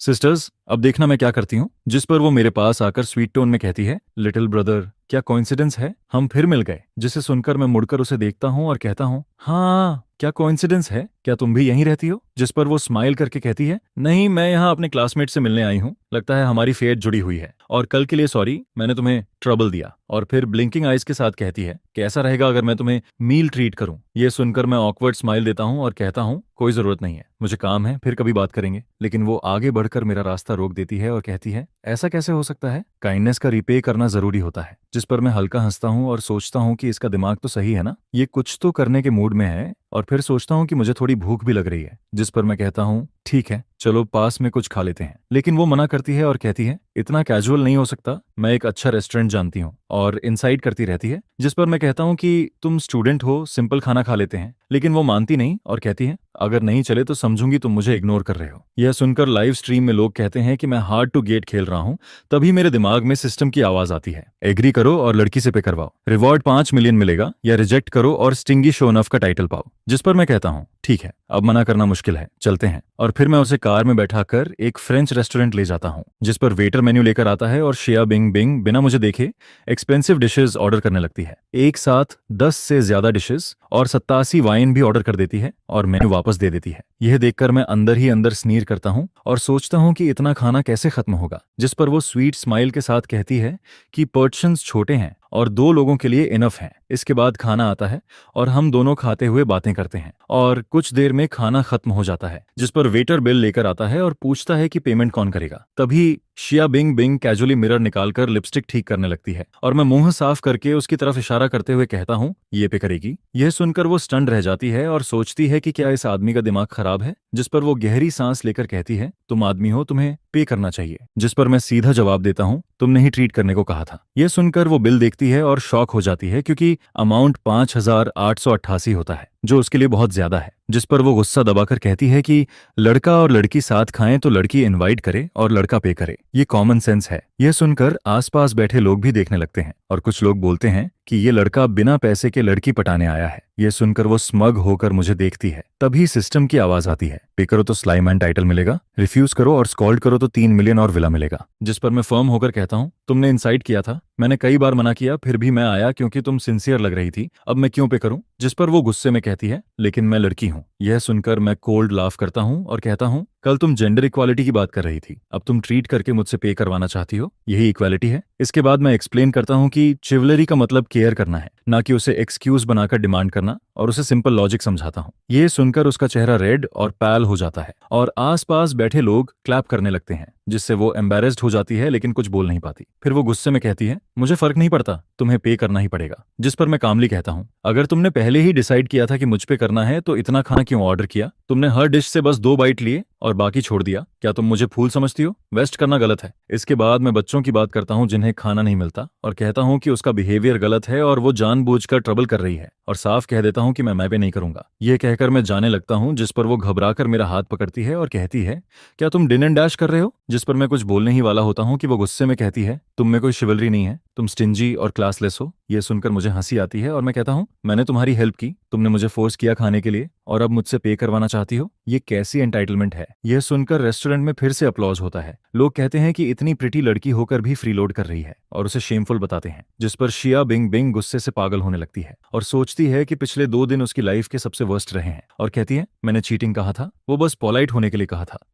सिस्टर्स, अब देखना मैं क्या करती हूँ। जिस पर वो मेरे पास आकर स्वीट टोन में कहती है, लिटिल ब्रदर, क्या कोइंसिडेंस है, हम फिर मिल गए। जिसे सुनकर मैं मुड़कर उसे देखता हूँ और कहता हूँ, हाँ, क्या कोइंसिडेंस है, क्या तुम भी यहीं रहती हो? जिस पर वो स्माइल करके कहती है, नहीं, मैं यहाँ अपने क्लासमेट से मिलने आई हूँ, लगता है हमारी फेट जुड़ी हुई है, और कल के लिए सॉरी, मैंने तुम्हें ट्रबल दिया। और फिर ब्लिंकिंग आइज के साथ कहती है, कैसा रहेगा अगर मैं तुम्हें मील ट्रीट करूं? ये सुनकर मैं ऑकवर्ड स्माइल देता हूं और कहता हूं, कोई जरूरत नहीं है, मुझे काम है, फिर कभी बात करेंगे। लेकिन वो आगे बढ़कर मेरा रास्ता रोक देती है और कहती है, ऐसा कैसे हो सकता है? काइंडनेस का रिपे करना जरूरी होता है। जिस पर मैं हल्का हंसता हूं और सोचता हूं कि इसका दिमाग तो सही है ना, ये कुछ तो करने के मूड में है। और फिर सोचता हूं कि मुझे थोड़ी भूख भी लग रही है। जिस पर मैं कहता हूं, ठीक है, चलो पास में कुछ खा लेते हैं। लेकिन वो मना करती है और कहती है, इतना कैजुअल नहीं हो सकता, मैं एक अच्छा रेस्टोरेंट जानती हूँ, और इंसाइट करती रहती है। जिस पर मैं कहता हूँ कि तुम स्टूडेंट हो, सिंपल खाना खा लेते हैं। लेकिन वो मानती नहीं और कहती है, अगर नहीं चले तो समझूंगी तुम मुझे इग्नोर कर रहे हो। यह सुनकर लाइव स्ट्रीम में लोग कहते हैं कि मैं हार्ड टू गेट खेल रहा हूँ। तभी मेरे दिमाग में सिस्टम की आवाज आती है, एग्री करो और लड़की से पे करवाओ, रिवॉर्ड 5 मिलियन मिलेगा, या रिजेक्ट करो और स्टिंगी शो ऑफ का टाइटल पाओ। जिस पर मैं कहता हूँ, ठीक है, अब मना करना मुश्किल है, चलते हैं। और फिर मैं उसे कार में बैठाकर एक फ्रेंच रेस्टोरेंट ले जाता हूँ, जिस पर वेटर मेन्यू लेकर आता है और शिया बिंग बिंग बिना मुझे देखे एक्सपेंसिव डिशेस ऑर्डर करने लगती है। एक साथ 10 से ज्यादा डिशेस और 87 वाइन भी ऑर्डर कर देती है और मेन्यू वापस दे देती है। यह देखकर मैं अंदर ही अंदर स्नीर करता हूँ और सोचता हूँ कि इतना खाना कैसे खत्म होगा। जिस पर वो स्वीट स्माइल के साथ कहती है कि पोर्शंस छोटे हैं और 2 लोगों के लिए इनफ है। इसके बाद खाना आता है और हम दोनों खाते हुए बातें करते हैं और कुछ देर में खाना खत्म हो जाता है। जिस पर वेटर बिल लेकर आता है और पूछता है कि पेमेंट कौन करेगा। तभी शिया बिंग बिंग कैजुअली मिरर निकालकर लिपस्टिक ठीक करने लगती है और मैं मुंह साफ करके उसकी तरफ इशारा करते हुए कहता हूँ, ये पे करेगी। यह सुनकर वो स्टंड रह जाती है और सोचती है कि क्या इस आदमी का दिमाग खराब है। जिस पर वो गहरी सांस लेकर कहती है, तुम आदमी हो, तुम्हें पे करना चाहिए। जिस पर मैं सीधा जवाब देता हूँ, तुमने ही ट्रीट करने को कहा था। यह सुनकर वो बिल देखती है और शॉक हो जाती है, क्योंकि अमाउंट 5,888 होता है, जो उसके लिए बहुत ज्यादा है। जिस पर वो गुस्सा दबाकर कहती है कि लड़का और लड़की साथ खाएं तो लड़की इनवाइट करे और लड़का पे करे, ये कॉमन सेंस है। यह सुनकर आसपास बैठे लोग भी देखने लगते हैं और कुछ लोग बोलते हैं कि ये लड़का बिना पैसे के लड़की पटाने आया है। यह सुनकर वो स्मग होकर मुझे देखती है। तभी सिस्टम की आवाज आती है, पे करो तो स्लाइमैन टाइटल मिलेगा, रिफ्यूज करो और स्कॉल्ड करो तो 3 मिलियन और विला मिलेगा। जिस पर मैं फर्म होकर कहता हूँ, तुमने इंसाइट किया था, मैंने कई बार मना किया, फिर भी मैं आया क्योंकि तुम सिंसियर लग रही थी, अब मैं क्यों पे करूं? जिस पर वो गुस्से में कहती है, लेकिन मैं लड़की हूं। यह सुनकर मैं कोल्ड लाफ करता हूं और कहता हूं, कल तुम जेंडर इक्वालिटी की बात कर रही थी, अब तुम ट्रीट करके मुझसे पे करवाना चाहती हो, यही इक्वालिटी है। इसके बाद मैं एक्सप्लेन करता हूं कि चिवलरी का मतलब केयर करना है, ना कि उसे एक्सक्यूज बनाकर डिमांड करना, और उसे सिंपल लॉजिक समझाता हूं। यह सुनकर उसका चेहरा रेड और पैल हो जाता है और आसपास बैठे लोग क्लैप करने लगते हैं। जिससे वो एम्बेरेस्ड हो जाती है लेकिन कुछ बोल नहीं पाती। फिर वो गुस्से में कहती है, मुझे फर्क नहीं पड़ता, तुम्हें पे करना ही पड़ेगा। जिस पर मैं कामली कहता हूँ, अगर तुमने पहले ही डिसाइड किया था कि मुझ पे करना है तो इतना खाना क्यों ऑर्डर किया? तुमने हर डिश से बस 2 बाइट लिए और बाकी छोड़ दिया। क्या तुम मुझे फूल समझती हो? वेस्ट करना गलत है। इसके बाद मैं बच्चों की बात करता हूँ जिन्हें खाना नहीं मिलता, और कहता हूँ कि उसका बिहेवियर गलत है और वो जानबूझकर ट्रबल कर रही है, और साफ कह देता हूँ कि मैं पे नहीं करूंगा। ये कहकर मैं जाने लगता हूँ, जिस पर वो घबराकर मेरा हाथ पकड़ती है और कहती है, क्या तुम डिन एंड डैश कर रहे हो? जिस पर मैं कुछ बोलने ही वाला होता हूँ कि वो गुस्से में कहती है, तुम में कोई शिवलरी नहीं है, तुम स्टिंजी और क्लासलेस हो। ये सुनकर मुझे हंसी आती है और मैं कहता हूँ, मैंने तुम्हारी हेल्प की, तुमने मुझे फोर्स किया खाने के लिए, और अब मुझसे पे करवाना चाहती हो? ये कैसी एंटाइटलमेंट है? यह सुनकर रेस्टोरेंट में फिर से अपलॉज होता है। लोग कहते हैं कि इतनी प्रिटी लड़की होकर भी फ्रीलोड कर रही है, और उसे शेमफुल बताते हैं। जिस पर शिया बिंग बिंग गुस्से से पागल होने लगती है और सोचती है कि पिछले 2 दिन उसकी लाइफ के सबसे वर्स्ट रहे हैं, और कहती है, मैंने चीटिंग कहा था, वो बस पोलाइट होने के लिए कहा था।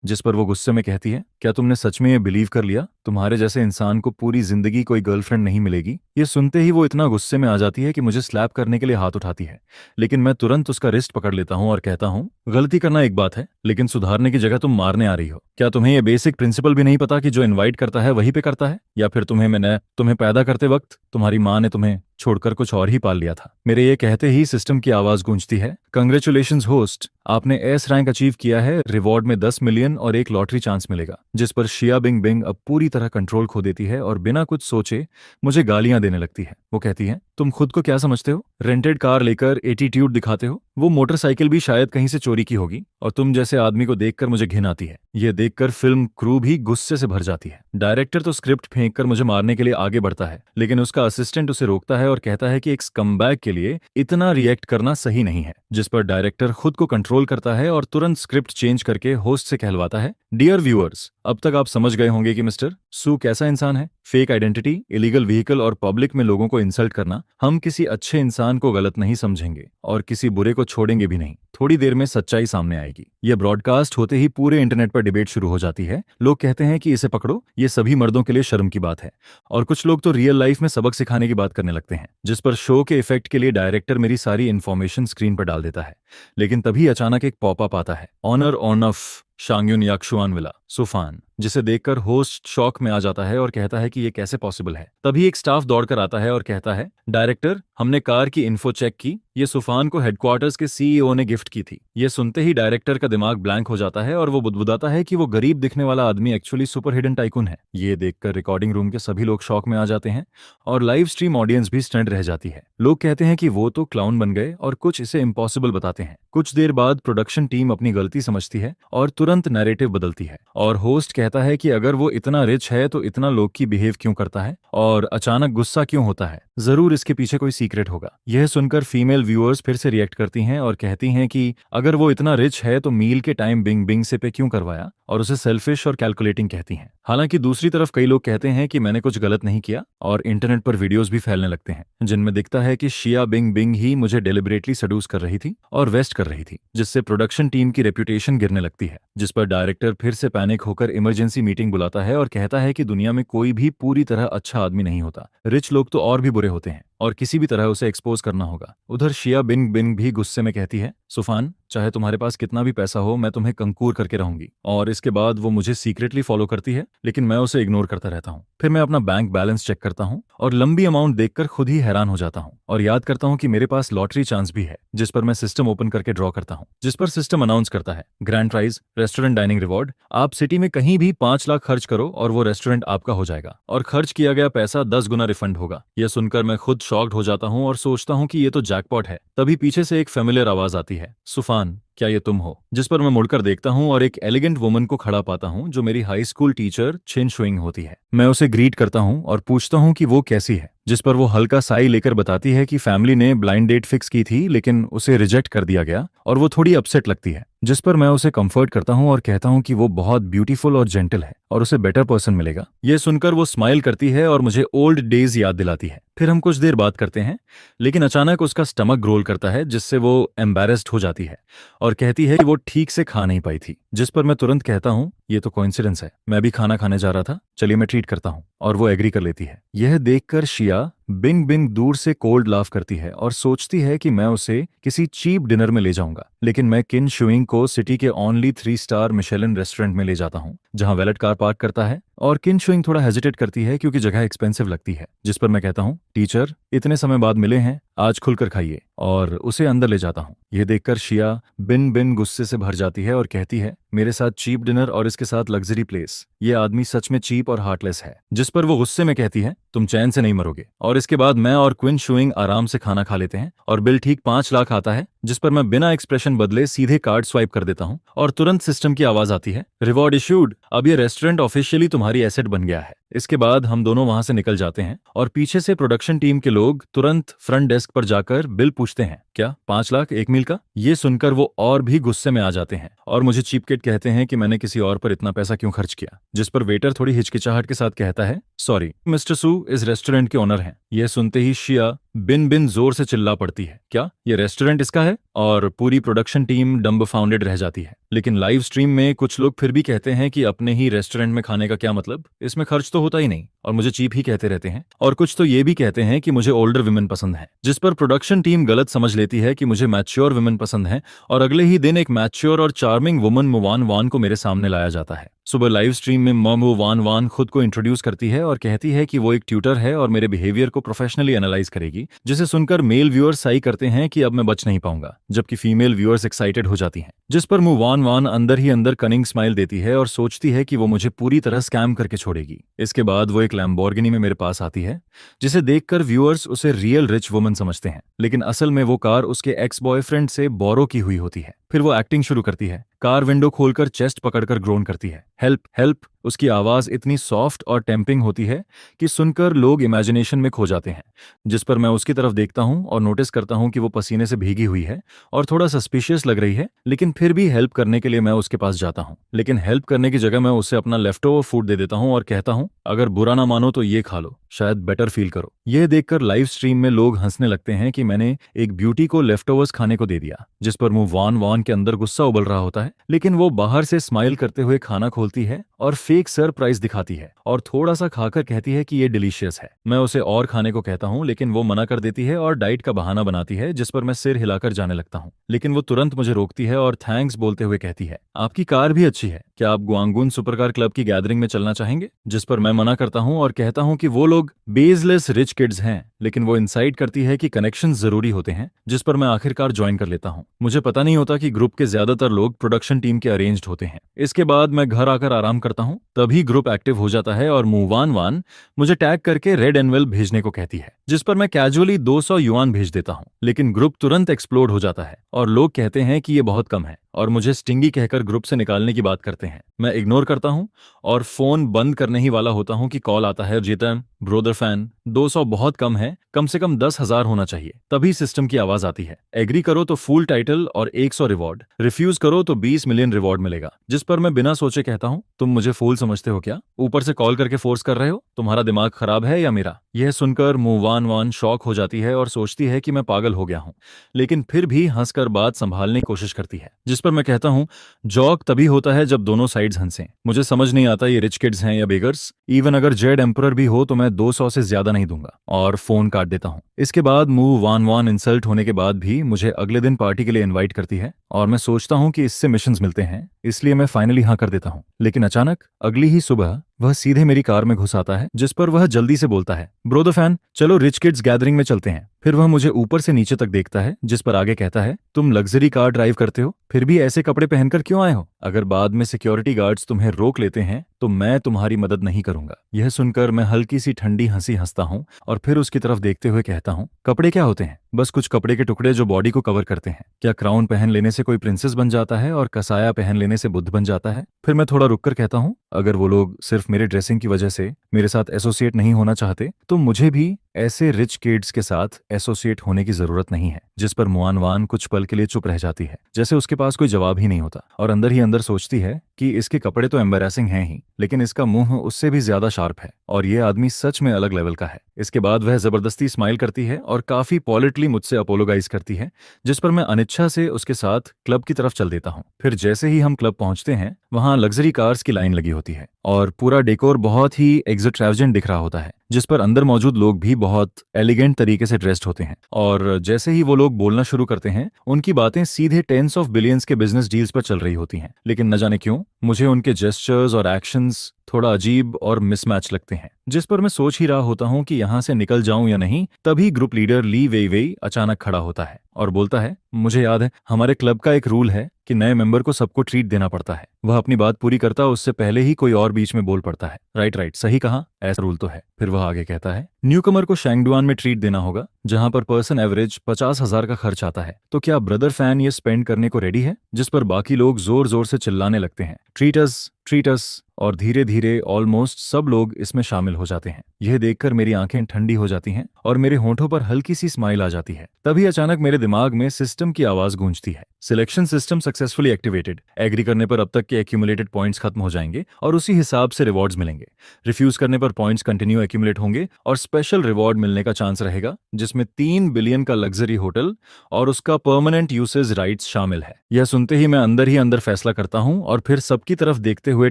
जिस पर वो गुस्से में कहती है, क्या तुमने सच में ये बिलीव कर लिया? तुम्हारे जैसे इंसान को पूरी जिंदगी कोई गर्लफ्रेंड नहीं मिलेगी? ये सुनते ही वो इतना गुस्से में आ जाती है कि मुझे स्लैप करने के लिए हाथ उठाती है, लेकिन मैं तुरंत उसका रिस्ट पकड़ लेता हूँ और कहता हूँ, गलती करना एक बात है, लेकिन सुधारने की जगह तुम मारने आ रही हो। क्या तुम्हें ये बेसिक प्रिंसिपल भी नहीं पता कि जो इन्वाइट करता है वही पे करता है? या फिर तुम्हें पैदा करते वक्त तुम्हारी माँ ने तुम्हें छोड़कर कुछ और ही पाल लिया था? मेरे ये कहते ही सिस्टम की आवाज गूंजती है, कंग्रेचुलेशंस होस्ट, आपने एस रैंक अचीव किया है, रिवॉर्ड में 10 मिलियन और एक लॉटरी चांस मिलेगा। जिस पर शिया बिंग बिंग अब पूरी तरह कंट्रोल खो देती है और बिना कुछ सोचे मुझे गालियां देने लगती है। वो कहती है, तुम खुद को क्या समझते हो? रेंटेड कार लेकर एटीट्यूड दिखाते हो, वो मोटरसाइकिल भी शायद कहीं से चोरी की होगी, और तुम जैसे आदमी को देखकर मुझे घिन आती है। ये देखकर फिल्म क्रू भी गुस्से से भर जाती है। डायरेक्टर तो स्क्रिप्ट फेंककर मुझे मारने के लिए आगे बढ़ता है, लेकिन उसका असिस्टेंट उसे रोकता है और कहता है कि एक स्कमबैग के लिए इतना रिएक्ट करना सही नहीं है। जिस पर डायरेक्टर खुद को कंट्रोल करता है और तुरंत स्क्रिप्ट चेंज करके होस्ट से कहलवाता है, डियर व्यूअर्स, अब तक आप समझ गए होंगे कि मिस्टर सू कैसा इंसान है। फेक आइडेंटिटी, इलीगल व्हीकल और पब्लिक में लोगों को इंसल्ट करना, हम किसी अच्छे इंसान को गलत नहीं समझेंगे और किसी बुरे को छोड़ेंगे भी नहीं। थोड़ी देर में सच्चाई सामने आएगी। यह ब्रॉडकास्ट होते ही पूरे इंटरनेट पर डिबेट शुरू हो जाती है। लोग कहते हैं कि इसे पकड़ो, ये सभी मर्दों के लिए शर्म की बात है, और कुछ लोग तो रियल लाइफ में सबक सिखाने की बात करने लगते हैं। जिस पर शो के इफेक्ट के लिए डायरेक्टर मेरी सारी इन्फॉर्मेशन स्क्रीन पर डाल देता है, लेकिन तभी अचानक एक पॉपअप आता है, ऑनर ऑफ शांग्युन याक्शुआनविला सुफान, जिसे देखकर होस्ट शॉक में आ जाता है और कहता है कि ये कैसे पॉसिबल है। तभी एक स्टाफ दौड़कर आता है और कहता है, डायरेक्टर, हमने कार की इन्फो चेक की, ये सुफान को हेडक्वार्टर्स के सीईओ ने गिफ्ट की थी। ये सुनते ही डायरेक्टर का दिमाग ब्लैंक हो जाता है और वो बुदबुदाता है कि वो गरीब दिखने वाला आदमी एक्चुअली सुपर हिडन टाइकून है। ये देखकर रिकॉर्डिंग रूम के सभी लोग शॉक में आ जाते हैं और लाइव स्ट्रीम ऑडियंस भी स्टन्ड रह जाती है। लोग कहते हैं कि वो तो क्लाउन बन गए, और कुछ इसे इम्पॉसिबल बताते हैं। कुछ देर बाद प्रोडक्शन टीम अपनी गलती समझती है और तुरंत नैरेटिव बदलती है, और होस्ट कहता है कि अगर वो इतना रिच है तो इतना लोग की बिहेव क्यों करता है और अचानक गुस्सा क्यों होता है? जरूर इसके पीछे कोई सीक्रेट होगा। यह सुनकर फीमेल व्यूअर्स फिर से रिएक्ट करती हैं और कहती हैं कि अगर वो इतना रिच है तो मील के टाइम बिंग बिंग से पे क्यों करवाया, और उसे सेल्फिश और कैलकुलेटिंग कहती हैं। हालांकि दूसरी तरफ कई लोग कहते हैं कि मैंने कुछ गलत नहीं किया, और इंटरनेट पर वीडियोस भी फैलने लगते हैं जिनमें दिखता है कि शिया बिंग बिंग ही मुझे डेलिबरेटली सडूस कर रही थी और वेस्ट कर रही थी, जिससे प्रोडक्शन टीम की रेप्यूटेशन गिरने लगती है। जिस पर डायरेक्टर फिर से पैनिक होकर इमरजेंसी मीटिंग बुलाता है और कहता है कि दुनिया में कोई भी पूरी तरह अच्छा आदमी नहीं होता, रिच लोग तो और भी बुरे होते हैं, और किसी भी तरह उसे एक्सपोज करना होगा। उधर शिया बिंग बिंग भी गुस्से में कहती है, सुफान, चाहे तुम्हारे पास कितना भी पैसा हो, मैं तुम्हें कंकूर करके रहूंगी। और इसके बाद वो मुझे सीक्रेटली फॉलो करती है, लेकिन मैं उसे इग्नोर करता रहता हूँ। फिर मैं अपना बैंक बैलेंस चेक करता हूँ और लंबी अमाउंट देखकर खुद ही हैरान हो जाता हूँ, और याद करता हूँ कि मेरे पास लॉटरी चांस भी है। जिस पर मैं सिस्टम ओपन करके ड्रॉ करता हूँ, जिस पर सिस्टम अनाउंस करता है, grand prize restaurant dining reward, आप सिटी में कहीं भी 5 लाख खर्च करो और वो रेस्टोरेंट आपका हो जाएगा, और खर्च किया गया पैसा 10 गुना रिफंड होगा। यह सुनकर मैं खुद शॉक्ड हो जाता हूँ और सोचता हूँ कि ये तो जैकपॉट है। तभी पीछे से एक फेमिलियर आवाज आती है, सुफान, क्या ये तुम हो? जिस पर मैं मुड़कर देखता हूँ और एक एलिगेंट वुमन को खड़ा पाता हूँ जो मेरी हाई स्कूल टीचर छिन शुइंग होती है। मैं उसे ग्रीट करता हूँ और पूछता हूँ कि वो कैसी है, जिस पर वो हल्का साई लेकर बताती है कि फैमिली ने ब्लाइंड डेट फिक्स की थी, लेकिन उसे रिजेक्ट कर दिया गया और वो थोड़ी अपसेट लगती है। जिस पर मैं उसे कंफर्ट करता हूँ और कहता हूँ कि वो बहुत ब्यूटीफुल और जेंटल है और उसे बेटर पर्सन मिलेगा। ये सुनकर वो स्माइल करती है और मुझे ओल्ड डेज याद दिलाती है। फिर हम कुछ देर बात करते हैं, लेकिन अचानक उसका स्टमक ग्रोल करता है, जिससे वो एम्बैरेस्ड हो जाती है और कहती है कि वो ठीक से खा नहीं पाई थी। जिस पर मैं तुरंत कहता हूँ, ये तो कोइंसिडेंस है, मैं भी खाना खाने जा रहा था, चलिए मैं ट्रीट करता हूँ। और वो एग्री कर लेती है। यह देखकर शिया बिंग बिंग दूर से कोल्ड लाफ करती है और सोचती है कि मैं उसे किसी चीप डिनर में ले जाऊंगा। लेकिन मैं किन शुइंग को सिटी के ओनली 3 स्टार मिशेलिन रेस्टोरेंट में ले जाता हूँ, जहां वैलेट कार पार्क करता है। और किन शुइंग थोड़ा हेजिटेट करती है क्योंकि जगह एक्सपेंसिव लगती है, जिस पर मैं कहता हूँ, टीचर इतने समय बाद मिले हैं, आज खुलकर खाइए, और उसे अंदर ले जाता हूँ। यह देखकर शिया बिन बिन गुस्से से भर जाती है और कहती है, मेरे साथ चीप डिनर और इसके साथ लग्जरी प्लेस, ये आदमी सच में चीप और हार्टलेस है। जिस पर वो गुस्से में कहती है, तुम चैन से नहीं मरोगे। और इसके बाद मैं और क्विन शुइंग आराम से खाना खा लेते हैं और बिल ठीक 5 लाख आता है, जिस पर मैं बिना एक्सप्रेशन बदले सीधे कार्ड स्वाइप कर देता हूँ और तुरंत सिस्टम की आवाज आती है, रिवॉर्ड इशूड, अब ये रेस्टोरेंट ऑफिशियली तुम्हारी एसेट बन गया है। इसके बाद हम दोनों वहां से निकल जाते हैं और पीछे से प्रोडक्शन टीम के लोग तुरंत फ्रंट डेस्क पर जाकर बिल पूछते हैं, क्या 5 लाख एक मील का? ये सुनकर वो और भी गुस्से में आ जाते हैं और मुझे चीपकेट कहते हैं कि मैंने किसी और पर इतना पैसा क्यों खर्च किया। जिस पर वेटर थोड़ी हिचकिचाहट के साथ कहता है, सॉरी, मिस्टर सू इस रेस्टोरेंट के ओनर हैं। यह सुनते ही शिया बिन बिन जोर से चिल्ला पड़ती है, क्या ये रेस्टोरेंट इसका है? और पूरी प्रोडक्शन टीम डम्बफाउंडेड रह जाती है। लेकिन लाइव स्ट्रीम में कुछ लोग फिर भी कहते हैं कि अपने ही रेस्टोरेंट में खाने का क्या मतलब, इसमें खर्च तो होता ही नहीं, और मुझे चीप ही कहते रहते हैं। और कुछ तो ये भी कहते हैं कि मुझे ओल्डर विमेन पसंद है, जिस पर प्रोडक्शन टीम गलत समझ लेती है कि मुझे मैच्योर विमेन पसंद है। और अगले ही दिन एक मैच्योर और चार्मिंग वुमन मुवान वान को मेरे सामने लाया जाता है। सुबह लाइव स्ट्रीम में ममू वान वान खुद को इंट्रोड्यूस करती है और कहती है कि वो एक ट्यूटर है और मेरे बिहेवियर को प्रोफेशनली एनालाइज करेगी, जिसे सुनकर मेल व्यूअर्स साई करते हैं कि अब मैं बच नहीं पाऊंगा, जबकि फीमेल व्यूअर्स एक्साइटेड हो जाती हैं। जिस पर मू वान वान अंदर ही अंदर कनिंग स्माइल देती है और सोचती है कि वो मुझे पूरी तरह स्कैम करके छोड़ेगी। इसके बाद वो एक लैम्बोर्गिनी में मेरे पास आती है, जिसे देखकर व्यूअर्स उसे रियल रिच वुमन समझते हैं, लेकिन असल में वो कार उसके एक्स बॉयफ्रेंड से बोरो की हुई होती है। फिर वो एक्टिंग शुरू करती है, कार विंडो खोलकर चेस्ट पकड़कर ग्रोन करती है, हेल्प हेल्प। उसकी आवाज इतनी सॉफ्ट और टेम्पिंग होती है कि सुनकर लोग इमेजिनेशन में खो जाते हैं। जिस पर मैं उसकी तरफ देखता हूं और नोटिस करता हूं कि वो पसीने से भीगी हुई है और थोड़ा सस्पिशियस लग रही है, लेकिन फिर भी हेल्प करने के लिए मैं उसके पास जाता हूं। लेकिन हेल्प करने की जगह मैं उसे अपना लेफ्ट ओवर फूड दे देता हूं और कहता हूं, अगर बुरा ना मानो तो ये खा लो, शायद बेटर फील करो। यह देखकर लाइव स्ट्रीम में लोग हंसने लगते हैं कि मैंने एक ब्यूटी को लेफ्ट ओवर्स खाने को दे दिया। जिस पर मुंह वान वान के अंदर गुस्सा उबल रहा होता है, लेकिन वो बाहर से स्माइल करते हुए खाना खोलती है और फेक सरप्राइज दिखाती है और थोड़ा सा खाकर कहती है कि ये डिलीशियस है। मैं उसे और खाने को कहता हूँ, लेकिन वो मना कर देती है और डाइट का बहाना बनाती है, जिस पर मैं सिर हिलाकर जाने लगता हूँ। लेकिन वो तुरंत मुझे रोकती है और थैंक्स बोलते हुए कहती है, आपकी कार भी अच्छी है, क्या आप गुआंगुन सुपरकार क्लब की गैदरिंग में चलना चाहेंगे? जिस पर मैं मना करता हूँ और कहता हूँ कि वो लोग बेसलेस रिच किड्स हैं, लेकिन वो इंसाइट करती है कि कनेक्शंस जरूरी होते हैं। जिस पर मैं आखिरकार ज्वाइन कर लेता हूँ। मुझे पता नहीं होता कि ग्रुप के ज्यादातर लोग प्रोडक्शन टीम के अरेंज्ड होते हैं। इसके बाद मैं घर आकर आराम करता हूँ, तभी ग्रुप एक्टिव हो जाता है और मुवान वान मुझे टैग करके रेड एनवेलप भेजने को कहती है, जिस पर मैं कैजुअली 200 युआन भेज देता हूँ। लेकिन ग्रुप तुरंत एक्सप्लोड हो जाता है और लोग कहते हैं कि ये बहुत कम है और मुझे स्टिंगी कहकर ग्रुप से निकालने की बात करते हैं। मैं इग्नोर करता हूं और फोन बंद करने ही वाला होता हूं कि कॉल आता है, जीतन ब्रोदर फैन, 200 बहुत कम है, कम से कम 10,000 होना चाहिए। तभी सिस्टम की आवाज आती है, एग्री करो तो फुल टाइटल और 100 रिवॉर्ड, रिफ्यूज करो तो 20 मिलियन रिवॉर्ड मिलेगा। जिस पर मैं बिना सोचे कहता हूं, तुम मुझे फूल समझते हो क्या? ऊपर से कॉल करके फोर्स कर रहे हो? तुम्हारा दिमाग खराब है या मेरा? यह सुनकर मुवान वान शॉक हो जाती है और सोचती है कि मैं पागल हो गया हूं, लेकिन फिर भी हंसकर बात संभालने की कोशिश करती है। जिस पर मैं कहता हूं, जॉक तभी होता है जब दोनों साइड्स हंसें। मुझे समझ नहीं आता ये रिच किड्स हैं या बेगर्स। इवन अगर जेड एम्परर भी हो तो मैं 200 से ज्यादा नहीं दूंगा, और फोन काट देता हूं। इसके बाद मुंह वान वान इंसल्ट होने के बाद भी मुझे अगले दिन पार्टी के लिए इनवाइट करती है और मैं सोचता हूं कि इससे मिशंस मिलते हैं, इसलिए मैं फाइनली हाँ कर देता हूं। लेकिन अचानक अगली ही सुबह वह सीधे मेरी कार में घुस आता है, जिस पर वह जल्दी से बोलता है, ब्रोदर फैन, चलो रिच किड्स गैदरिंग में चलते हैं। फिर वह मुझे ऊपर से नीचे तक देखता है, जिस पर आगे कहता है, तुम लग्जरी कार ड्राइव करते हो, फिर भी ऐसे कपड़े पहनकर क्यों आए हो? अगर बाद में सिक्योरिटी गार्ड्स तुम्हें रोक लेते हैं तो मैं तुम्हारी मदद नहीं करूंगा। यह सुनकर मैं हल्की सी ठंडी हंसी हंसता हूं और फिर उसकी तरफ देखते हुए कहता हूं, कपड़े क्या होते हैं? बस कुछ कपड़े के टुकड़े जो बॉडी को कवर करते हैं। क्या क्राउन पहन लेने से कोई प्रिंसेस बन जाता है और कसाया पहन लेने से बुद्ध बन जाता है? फिर मैं थोड़ा रुककर कहता हूं, अगर वो लोग सिर्फ मेरे ड्रेसिंग की वजह से मेरे साथ एसोसिएट नहीं होना चाहते तो मुझे भी ऐसे रिच किड्स के साथ एसोसिएट होने की जरूरत नहीं है। जिस पर मुआन वान कुछ पल के लिए चुप रह जाती है, जैसे उसके पास कोई जवाब ही नहीं होता, और अंदर ही अंदर सोचती है कि इसके कपड़े तो एम्बैरेसिंग हैं ही, लेकिन इसका मुंह उससे भी ज्यादा शार्प है और ये आदमी सच में अलग लेवल का है। इसके बाद वह जबरदस्ती स्माइल करती है और काफी पॉलिटली मुझसे अपोलोगाइज करती है, जिस पर मैं अनिच्छा से उसके साथ क्लब की तरफ चल देता हूँ। फिर जैसे ही हम क्लब पहुंचते हैं, वहां लग्जरी कार्स की लाइन लगी होती है और पूरा डेकोर बहुत ही एक्सट्रावेगेंट दिख रहा होता है, जिस पर अंदर मौजूद लोग भी बहुत एलिगेंट तरीके से ड्रेस्ड होते हैं। और जैसे ही वो लोग बोलना शुरू करते हैं, उनकी बातें सीधे टेंस ऑफ बिलियंस के बिजनेस डील्स पर चल रही होती हैं। लेकिन न जाने क्यों मुझे उनके जेस्चर्स और एक्शंस थोड़ा अजीब और मिसमैच लगते हैं, जिस पर मैं सोच ही रहा होता हूँ कि यहाँ से निकल जाऊं या नहीं। तभी ग्रुप लीडर ली वेई वेई अचानक खड़ा होता है और बोलता है, मुझे याद है हमारे क्लब का एक रूल है कि नए मेंबर को सबको ट्रीट देना पड़ता है। वह अपनी बात पूरी करता उससे पहले ही कोई और बीच में बोल पड़ता है, राइट राइट, सही कहा, ऐसा रूल तो है। फिर वह आगे कहता है, न्यूकमर को शैंगडुआन में ट्रीट देना होगा, जहां पर पर्सन एवरेज 50,000 का खर्च आता है। तो क्या ब्रदर फैन ये स्पेंड करने को रेडी है? जिस पर बाकी लोग जोर जोर से चिल्लाने लगते हैं, ट्रीट अस, और धीरे धीरे ऑलमोस्ट सब लोग इसमें शामिल हो जाते हैं। यह देखकर मेरी आंखें ठंडी हो जाती हैं और मेरे होंठों पर हल्की सी स्माइल आ जाती है। तभी अचानक मेरे दिमाग में सिस्टम की आवाज गूंजती है, selection system successfully activated. Agree करने पर अब तक के एक्यूमुलेटेड पॉइंट्स खत्म हो जाएंगे और उसी हिसाब से रिवॉर्ड्स मिलेंगे। रिफ्यूज करने पर पॉइंट्स कंटिन्यू एक्यूमुलेट होंगे और स्पेशल रिवॉर्ड मिलने का चांस रहेगा, जिसमें 3 बिलियन का लग्जरी होटल और उसका परमानेंट यूसेज राइट्स शामिल है। यह सुनते ही मैं अंदर ही अंदर फैसला करता हूं और फिर सबकी तरफ देखते हुए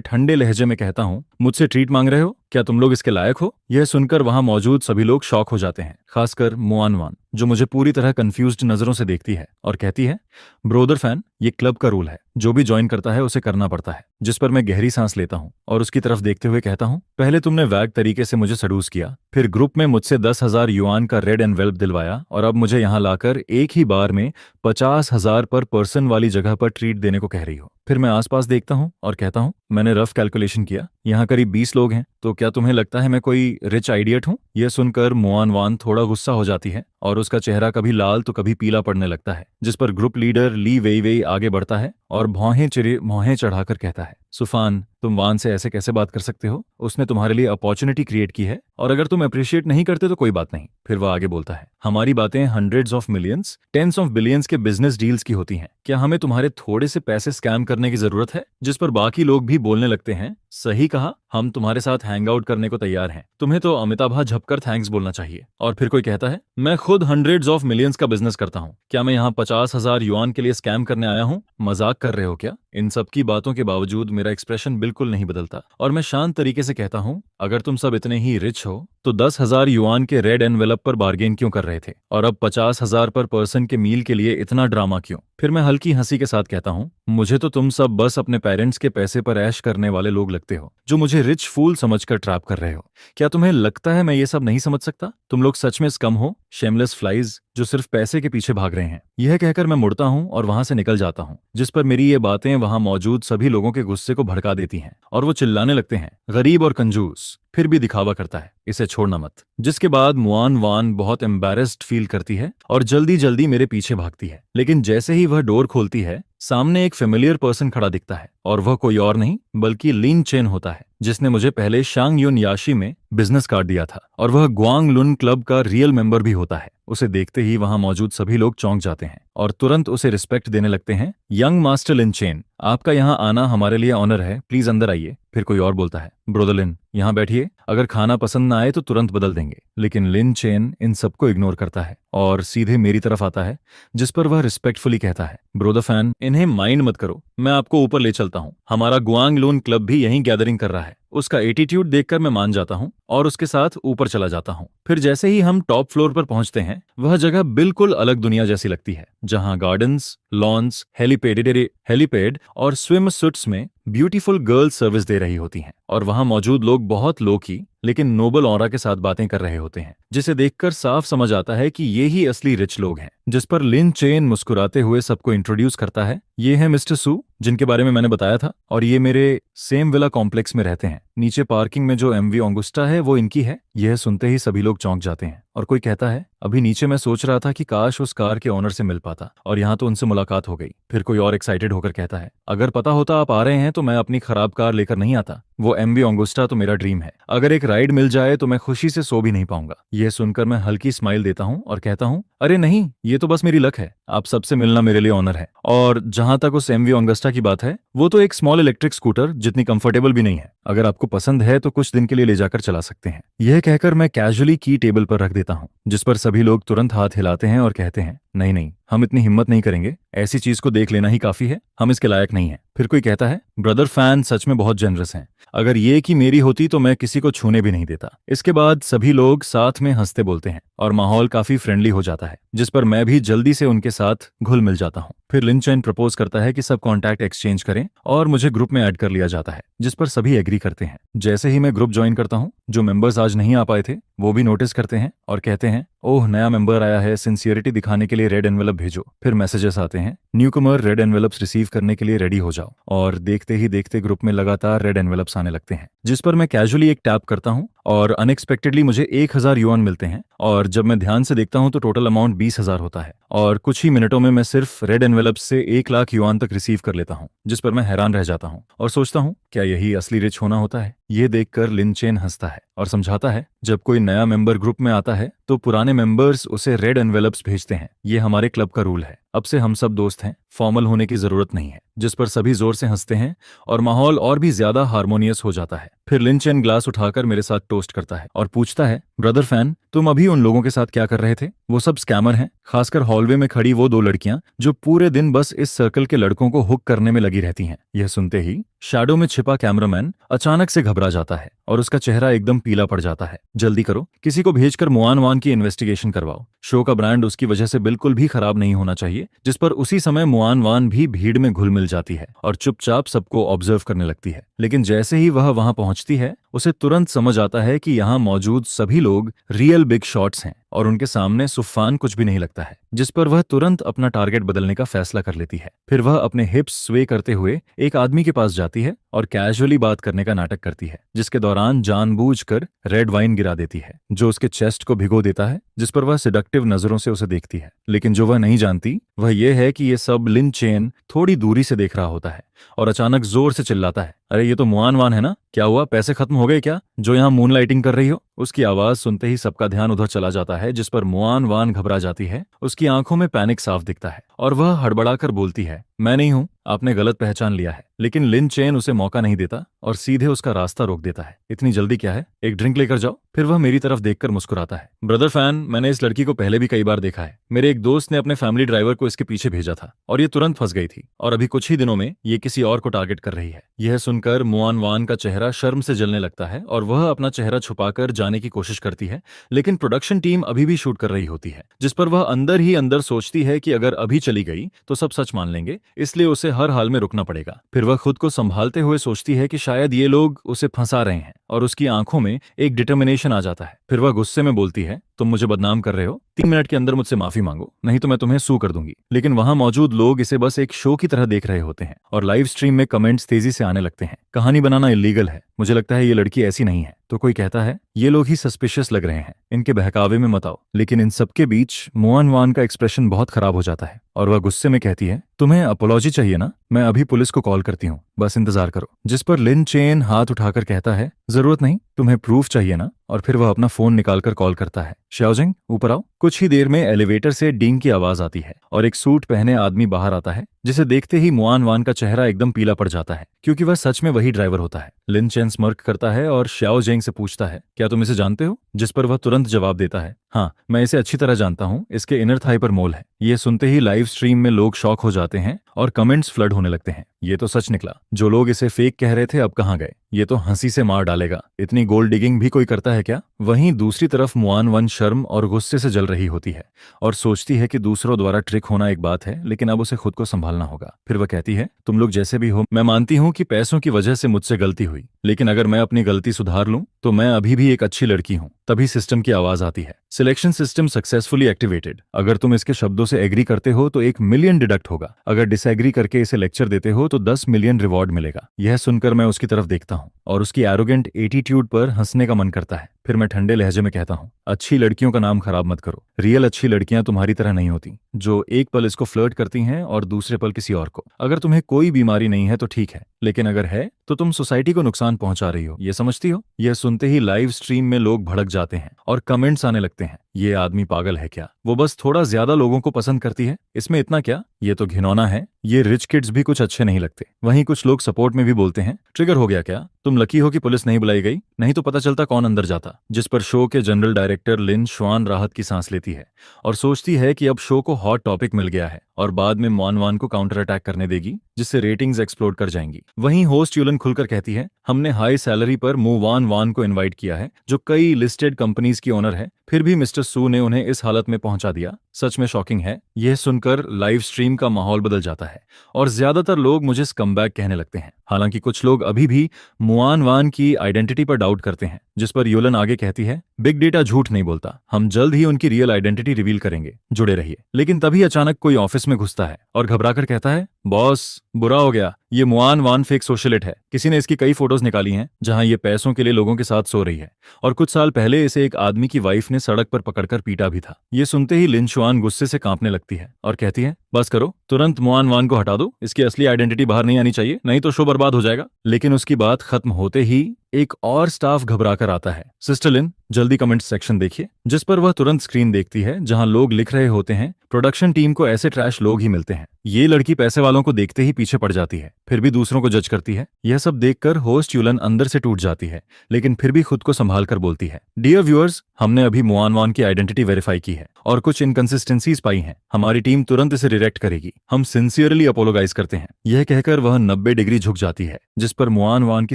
ठंडे लहजे में कहता हूं, मुझसे ट्रीट मांग रहे हो? क्या तुम लोग इसके लायक हो? यह सुनकर वहां मौजूद सभी लोग शॉक हो जाते हैं, खासकर मुआन वान, जो मुझे पूरी तरह कंफ्यूज्ड नजरों से देखती है और कहती है, ब्रोदर फैन, ये क्लब का रूल है, जो भी ज्वाइन करता है उसे करना पड़ता है। जिस पर मैं गहरी सांस लेता हूं और उसकी तरफ देखते हुए कहता हूं, पहले तुमने वैग तरीके से मुझे सडूस किया, फिर ग्रुप में मुझसे 10,000 युआन का रेड एनवेल्प दिलवाया और अब मुझे यहाँ लाकर एक ही बार में 50,000 पर पर्सन वाली जगह पर ट्रीट देने को कह रही हो। फिर मैं आसपास देखता हूं और कहता हूं, मैंने रफ कैलकुलेशन किया, यहाँ करीब 20 लोग हैं, तो क्या तुम्हें लगता है मैं कोई रिच आइडियट हूँ? यह सुनकर मुआन वान थोड़ा गुस्सा हो जाती है और उसका चेहरा कभी लाल तो कभी पीला पड़ने लगता है। जिस पर ग्रुप लीडर ली वेई वेई आगे बढ़ता है और भौहें चढ़ाकर कहता है, सुफान, तुम वान से ऐसे कैसे बात कर सकते हो? उसने तुम्हारे लिए अपॉर्चुनिटी क्रिएट की है और अगर तुम अप्रिशिएट नहीं करते तो कोई बात नहीं। फिर वह आगे बोलता है, हमारी बातें hundreds of millions, tens of billions के बिजनेस डील्स की होती हैं। क्या हमें तुम्हारे थोड़े से पैसे स्कैम करने की जरूरत है? जिस पर बाकी लोग भी बोलने लगते हैं, सही कहा, हम तुम्हारे साथ हैंग आउट करने को तैयार हैं। तुम्हें तो अमिताभा झपकर थैंक्स बोलना चाहिए। और फिर कोई कहता है, मैं खुद हंड्रेड्स ऑफ मिलियंस का बिजनेस करता हूँ, क्या मैं यहाँ 50,000 युआन के लिए स्कैम करने आया हूँ? मजाक कर रहे हो क्या? इन सब की बातों के बावजूद मेरा एक्सप्रेशन बिल्कुल नहीं बदलता और मैं शांत तरीके से कहता हूँ, अगर तुम सब इतने ही रिच हो तो 10,000 युआन के रेड एनवेलप पर बार्गेन क्यों कर रहे थे और अब 50,000 पर पर्सन के मील के लिए इतना ड्रामा क्यों? फिर मैं हल्की हंसी के साथ कहता हूँ, मुझे तो तुम सब बस अपने पेरेंट्स के पैसे पर ऐश करने वाले लोग लगते हो, जो मुझे रिच फूल समझकर ट्रैप कर रहे हो। क्या तुम्हें लगता है मैं ये सब नहीं समझ सकता? तुम लोग सच में स्कम हो, शेमलेस फ्लाइज जो सिर्फ पैसे के पीछे भाग रहे हैं। यह कहकर मैं मुड़ता हूँ और वहां से निकल जाता हूँ, जिस पर मेरी ये बातें वहां मौजूद सभी लोगों के गुस्से को भड़का देती हैं और वो चिल्लाने लगते हैं, गरीब और कंजूस, फिर भी दिखावा करता है, इसे छोड़ना मत। जिसके बाद मुआन वान बहुत एम्बैरेस्ड फील करती है और जल्दी जल्दी मेरे पीछे भागती है। लेकिन जैसे ही वह डोर खोलती है, सामने एक फेमिलियर पर्सन खड़ा दिखता है और वह कोई और नहीं बल्कि लिन चेन होता है, जिसने मुझे पहले शांग युन याशी में बिजनेस कार्ड दिया था और वह ग्वांग लुन क्लब का रियल मेंबर भी होता है। उसे देखते ही वहां मौजूद सभी लोग चौंक जाते हैं और तुरंत उसे रिस्पेक्ट देने लगते हैं। यंग मास्टर लिन चेन, आपका यहाँ आना हमारे लिए ऑनर है, प्लीज अंदर आइए। फिर कोई और बोलता है, ब्रोदर लिन, यहाँ बैठिए, अगर खाना पसंद ना आए तो तुरंत बदल देंगे। लेकिन लिन चेन इन सबको इग्नोर करता है और सीधे मेरी तरफ आता है, जिस पर वह रिस्पेक्टफुली कहता है, ब्रोदर फैन, इन्हें माइंड मत करो, मैं आपको ऊपर ले चलता हूँ, हमारा गुआंग लून क्लब भी यहीं गैदरिंग कर रहा है। उसका एटीट्यूड देखकर मैं मान जाता हूँ और उसके साथ ऊपर चला जाता हूँ। फिर जैसे ही हम टॉप फ्लोर पर पहुंचते हैं, वह जगह बिल्कुल अलग दुनिया जैसी लगती है, जहां गार्डन्स, लॉन्स, हेलीपैड और स्विम सूट्स में ब्यूटीफुल गर्ल सर्विस दे रही होती हैं और वहां मौजूद लोग बहुत लो की लेकिन नोबल ऑरा के साथ बातें कर रहे होते हैं, जिसे देखकर साफ समझ आता है कि ये ही असली रिच लोग हैं। जिस पर लिन चेन मुस्कुराते हुए सबको इंट्रोड्यूस करता है, ये है मिस्टर सू, जिनके बारे में मैंने बताया था और ये मेरे सेम विला कॉम्प्लेक्स में रहते हैं। नीचे पार्किंग में जो एमवी ऑगुस्टा है वो इनकी है। यह सुनते ही सभी लोग चौंक जाते हैं और कोई कहता है, अभी नीचे मैं सोच रहा था कि काश उस कार के ओनर से मिल पाता, और यहाँ तो उनसे मुलाकात हो गई। फिर कोई और एक्साइटेड होकर कहता है, अगर पता होता आप आ रहे हैं तो मैं अपनी खराब कार लेकर नहीं आता। वो एमवी ऑगुस्टा तो मेरा ड्रीम है, अगर एक राइड मिल जाए तो मैं खुशी से सो भी नहीं पाऊंगा। यह सुनकर मैं हल्की स्माइल देता हूँ और कहता हूँ, अरे नहीं, ये तो बस मेरी लक है, आप सबसे मिलना मेरे लिए ऑनर है। और जहां तक उस एमवी ऑगस्टा की बात है, वो तो एक स्मॉल इलेक्ट्रिक स्कूटर जितनी कंफर्टेबल भी नहीं है। अगर आपको पसंद है तो कुछ दिन के लिए ले जाकर चला सकते हैं। यह कहकर मैं कैजुअली की टेबल पर रख देता हूँ, जिस पर सभी लोग तुरंत हाथ हिलाते हैं और कहते हैं, नहीं नहीं, हम इतनी हिम्मत नहीं करेंगे, ऐसी चीज को देख लेना ही काफी है, हम इसके लायक नहीं हैं। फिर कोई कहता है, ब्रदर फैन सच में बहुत जनरस हैं, अगर ये की मेरी होती तो मैं किसी को छूने भी नहीं देता। इसके बाद सभी लोग साथ में हंसते बोलते हैं और माहौल काफी फ्रेंडली हो जाता है, जिस पर मैं भी जल्दी से उनके साथ घुल मिल जाता हूँ। फिर लिन चेन प्रपोज करता है कि सब कॉन्टैक्ट एक्सचेंज करें और मुझे ग्रुप में ऐड कर लिया जाता है, जिस पर सभी एग्री करते हैं। जैसे ही मैं ग्रुप ज्वाइन करता हूँ, जो मेंबर्स आज नहीं आ पाए थे वो भी नोटिस करते हैं और कहते हैं, ओह नया मेंबर आया है, सिंसियरिटी दिखाने के लिए रेड एनवेलप भेजो। फिर मैसेजेस आते हैं, न्यूकमर रेड एनवेलप्स रिसीव करने के लिए रेडी हो जाओ। और देखते ही देखते ग्रुप में लगातार रेड एनवेलप्स आने लगते हैं, जिस पर मैं कैजुअली एक टैप करता हूँ और अनएक्सपेक्टेडली मुझे 1000 युआन मिलते हैं। और जब मैं ध्यान से देखता हूँ तो टोटल अमाउंट 20,000 होता है और कुछ ही मिनटों में मैं सिर्फ रेड एनवेलप्स से 1 लाख युआन तक रिसीव कर लेता हूँ, जिस पर मैं हैरान रह जाता हूँ और सोचता हूँ, क्या यही असली रिच होना होता है। ये देखकर लिन चेन हंसता है और समझाता है, जब कोई नया मेंबर ग्रुप में आता है तो पुराने मेंबर्स उसे रेड एनवेलप्स भेजते हैं, ये हमारे क्लब का रूल है, अब से हम सब दोस्त हैं, फॉर्मल होने की जरूरत नहीं है। जिस पर सभी जोर से हंसते हैं और माहौल और भी ज्यादा हार्मोनियस हो जाता है। फिर लिन चेन ग्लास उठाकर मेरे साथ टोस्ट करता है और पूछता है, ब्रदर फैन, तुम अभी उन लोगों के साथ क्या कर रहे थे? वो सब स्कैमर हैं, खासकर हॉलवे में खड़ी वो 2 लड़कियां जो पूरे दिन बस इस सर्कल के लड़कों को हुक करने में लगी रहती हैं। यह सुनते ही शैडो में छिपा कैमरामैन अचानक से घबरा जाता है और उसका चेहरा एकदम पीला पड़ जाता है। जल्दी करो, किसी को भेजकर मुआन वान की इन्वेस्टिगेशन करवाओ, शो का ब्रांड उसकी वजह से बिल्कुल भी खराब नहीं होना चाहिए। जिस पर उसी समय मुआन वान भी भीड़ में घुल मिल जाती है और चुपचाप सबको ऑब्जर्व करने लगती है। लेकिन जैसे ही वह वहां पहुंचती है, उसे तुरंत समझ आता है कि यहाँ मौजूद सभी लोग रियल बिग शॉट्स हैं और उनके सामने सुफान कुछ भी नहीं लगता है, जिस पर वह तुरंत अपना टारगेट बदलने का फैसला कर लेती है। फिर वह अपने हिप्स स्वे करते हुए एक आदमी के पास जाती है और कैजुअली बात करने का नाटक करती है, जिसके दौरान जानबूझकर रेड वाइन गिरा देती है, जो उसके चेस्ट को भिगो देता है, जिस पर वह सिडक्टिव नजरों से उसे देखती है। लेकिन जो वह नहीं जानती वह यह है कि यह सब लिन चेन थोड़ी दूरी से देख रहा होता है और अचानक जोर से चिल्लाता है, अरे ये तो मुआन वान है ना, क्या हुआ, पैसे खत्म हो गए क्या, जो यहाँ मून लाइटिंग कर रही हो? उसकी आवाज सुनते ही सबका ध्यान उधर चला जाता है, जिस पर मुआन वान घबरा जाती है। उसकी आंखों में पैनिक साफ दिखता है और वह हड़बड़ाकर बोलती है, मैं नहीं हूं, आपने गलत पहचान लिया है। लेकिन लिन चेन उसे मौका नहीं देता और सीधे उसका रास्ता रोक देता है। इतनी जल्दी क्या है, एक ड्रिंक लेकर जाओ। फिर वह मेरी तरफ देखकर मुस्कुराता है, ब्रदर फैन, मैंने इस लड़की को पहले भी कई बार देखा है, मेरे एक दोस्त ने अपने फैमिली ड्राइवर को इसके पीछे भेजा था और ये तुरंत फंस गई थी और अभी कुछ ही दिनों में ये किसी और को टारगेट कर रही है। यह सुनकर मुआन वान का चेहरा शर्म से जलने लगता है और वह अपना चेहरा छुपाकर जाने की कोशिश करती है, लेकिन प्रोडक्शन टीम अभी भी शूट कर रही होती है, जिस पर वह अंदर ही अंदर सोचती है कि अगर अभी चली गई तो सब सच मान लेंगे, इसलिए उसे हर हाल में रुकना पड़ेगा। फिर वह खुद को संभालते हुए सोचती है कि शायद ये लोग उसे फंसा रहे हैं और उसकी आंखों में एक डिटर्मिनेशन आ जाता है। फिर वह गुस्से में बोलती है, तुम मुझे बदनाम कर रहे हो, 3 मिनट के अंदर मुझसे माफी मांगो, नहीं तो मैं तुम्हें सू कर दूंगी। लेकिन वहां मौजूद लोग इसे बस एक शो की तरह देख रहे होते हैं और लाइव स्ट्रीम में कमेंट्स तेजी से आने लगते हैं, कहानी बनाना इलीगल है, मुझे लगता है ये लड़की ऐसी नहीं है। तो कोई कहता है, ये लोग ही सस्पिशियस लग रहे हैं, इनके बहकावे में मत आओ। लेकिन इन सबके बीच मुआन वान का एक्सप्रेशन बहुत खराब हो जाता है और वह गुस्से में कहती है, तुम्हें अपोलॉजी चाहिए ना, मैं अभी पुलिस को कॉल करती हूँ, बस इंतजार करो। जिस पर लिन चेन हाथ उठाकर कहता है, जरूरत नहीं, तुम्हें प्रूफ चाहिए ना, और फिर वह अपना फोन निकालकर कॉल करता है, शाओजिंग ऊपर आओ। कुछ ही देर में एलिवेटर से डींग की आवाज आती है और एक सूट पहने आदमी बाहर आता है, जिसे देखते ही मुआन वान का चेहरा एकदम पीला पड़ जाता है, क्योंकि वह सच में वही ड्राइवर होता है। लिन चेन स्मर्क करता है और शाओ जेंग से पूछता है, क्या तुम इसे जानते हो? जिस पर वह तुरंत जवाब देता है, हाँ, मैं इसे अच्छी तरह जानता हूँ, इसके इनर थाई पर मोल है। ये सुनते ही लाइव स्ट्रीम में लोग शॉक हो जाते हैं और कमेंट्स फ्लड होने लगते हैं, ये तो सच निकला, जो लोग इसे फेक कह रहे थे अब कहाँ गए, ये तो हंसी से मार डालेगा, इतनी गोल्ड डिगिंग भी कोई करता है क्या? वहीं दूसरी तरफ मुआन वन शर्म और गुस्से से जल रही होती है और सोचती है कि दूसरों द्वारा ट्रिक होना एक बात है, लेकिन अब उसे खुद को संभालना होगा। फिर वह कहती है, तुम लोग जैसे भी हो, मैं मानती हूँ कि पैसों की वजह से मुझसे गलती हुई, लेकिन अगर मैं अपनी गलती सुधार लूं तो मैं अभी भी एक अच्छी लड़की हूँ। तभी सिस्टम की आवाज आती है, सिलेक्शन सिस्टम सक्सेसफुली एक्टिवेटेड। अगर तुम इसके शब्दों से एग्री करते हो तो 1 मिलियन डिडक्ट होगा, अगर डिसएग्री करके इसे लेक्चर देते हो तो 10 मिलियन रिवॉर्ड मिलेगा। यह सुनकर मैं उसकी तरफ देखता हूँ और उसकी एरोगेंट एटीट्यूड पर हंसने का मन करता है। फिर मैं ठंडे लहजे में कहता हूँ, अच्छी लड़कियों का नाम खराब मत करो। रियल अच्छी लड़कियां तुम्हारी तरह नहीं होती, जो एक पल इसको फ्लर्ट करती हैं और दूसरे पल किसी और को। अगर तुम्हें कोई बीमारी नहीं है तो ठीक है, लेकिन अगर है तो तुम सोसाइटी को नुकसान पहुंचा रही हो, ये समझती हो? यह सुनते ही लाइव स्ट्रीम में लोग भड़क जाते हैं और कमेंट्स आने लगते हैं, ये आदमी पागल है क्या? वो बस थोड़ा ज्यादा लोगों को पसंद करती है, इसमें इतना क्या? ये तो घिनौना है, ये रिच किड्स भी कुछ अच्छे नहीं लगते। वहीं कुछ लोग सपोर्ट में भी बोलते हैं, ट्रिगर हो गया क्या? तुम लकी हो कि पुलिस नहीं बुलाई गई, नहीं तो पता चलता कौन अंदर जाता। जिस पर शो के जनरल डायरेक्टर लिन श्वान राहत की सांस लेती है और सोचती है कि अब शो को हॉट टॉपिक मिल गया है और बाद में मुआन वान को काउंटर अटैक करने देगी, जिससे रेटिंग्स एक्सप्लोड कर जाएंगी। वहीं होस्ट यूलन खुलकर कहती है, हमने हाई सैलरी पर मुआन वान को इनवाइट किया है, जो कई लिस्टेड कंपनीज की ओनर है, फिर भी मिस्टर सू ने उन्हें इस हालत में पहुंचा दिया। सच में शॉकिंग है। यह सुनकर लाइव स्ट्रीम का माहौल बदल जाता है और ज्यादातर लोग मुझे स्कमबैग कहने लगते हैं। हालांकि कुछ लोग अभी भी मुआन वान की आइडेंटिटी पर डाउट करते हैं, जिस पर यूलन आगे कहती है, बिग डेटा झूठ नहीं बोलता, हम जल्द ही उनकी रियल आइडेंटिटी रिवील करेंगे, जुड़े रहिए। लेकिन तभी अचानक कोई ऑफिस में घुसता है और घबराकर कहता है, बॉस बुरा हो गया, ये मुआन वान फेक सोशलिट है। किसी ने इसकी कई फोटोज निकाली हैं जहां ये पैसों के लिए लोगों के साथ सो रही है और कुछ साल पहले इसे एक आदमी की वाइफ ने सड़क पर पकड़कर पीटा भी था। ये सुनते ही लिन शुआन गुस्से से कांपने लगती है और कहती है, बस करो, तुरंत मुआन वान को हटा दो, इसकी असली आइडेंटिटी बाहर नहीं आनी चाहिए, नहीं तो शो बर्बाद हो जाएगा। लेकिन उसकी बात खत्म होते ही एक और स्टाफ घबराकर आता है, सिस्टर लिन जल्दी कमेंट सेक्शन देखिए, जिस पर वह तुरंत स्क्रीन देखती है जहां लोग लिख रहे होते हैं, प्रोडक्शन टीम को ऐसे ट्रैश लोग ही मिलते हैं। ये लड़की पैसे वालों को देखते ही पीछे पड़ जाती है, फिर भी दूसरों को जज करती है। यह सब देखकर होस्ट यूलन अंदर से टूट जाती है, लेकिन फिर भी खुद को संभाल कर बोलती है, डियर व्यूअर्स, हमने अभी मुआन वान की आइडेंटिटी वेरीफाई की है और कुछ इनकंसिस्टेंसीज पाई हैं। हमारी टीम तुरंत इसे रिरेक्ट करेगी, हम सिंसियरली अपोलोगाइज करते हैं। यह कहकर वह 90 डिग्री झुक जाती है, जिस पर मुआन वान की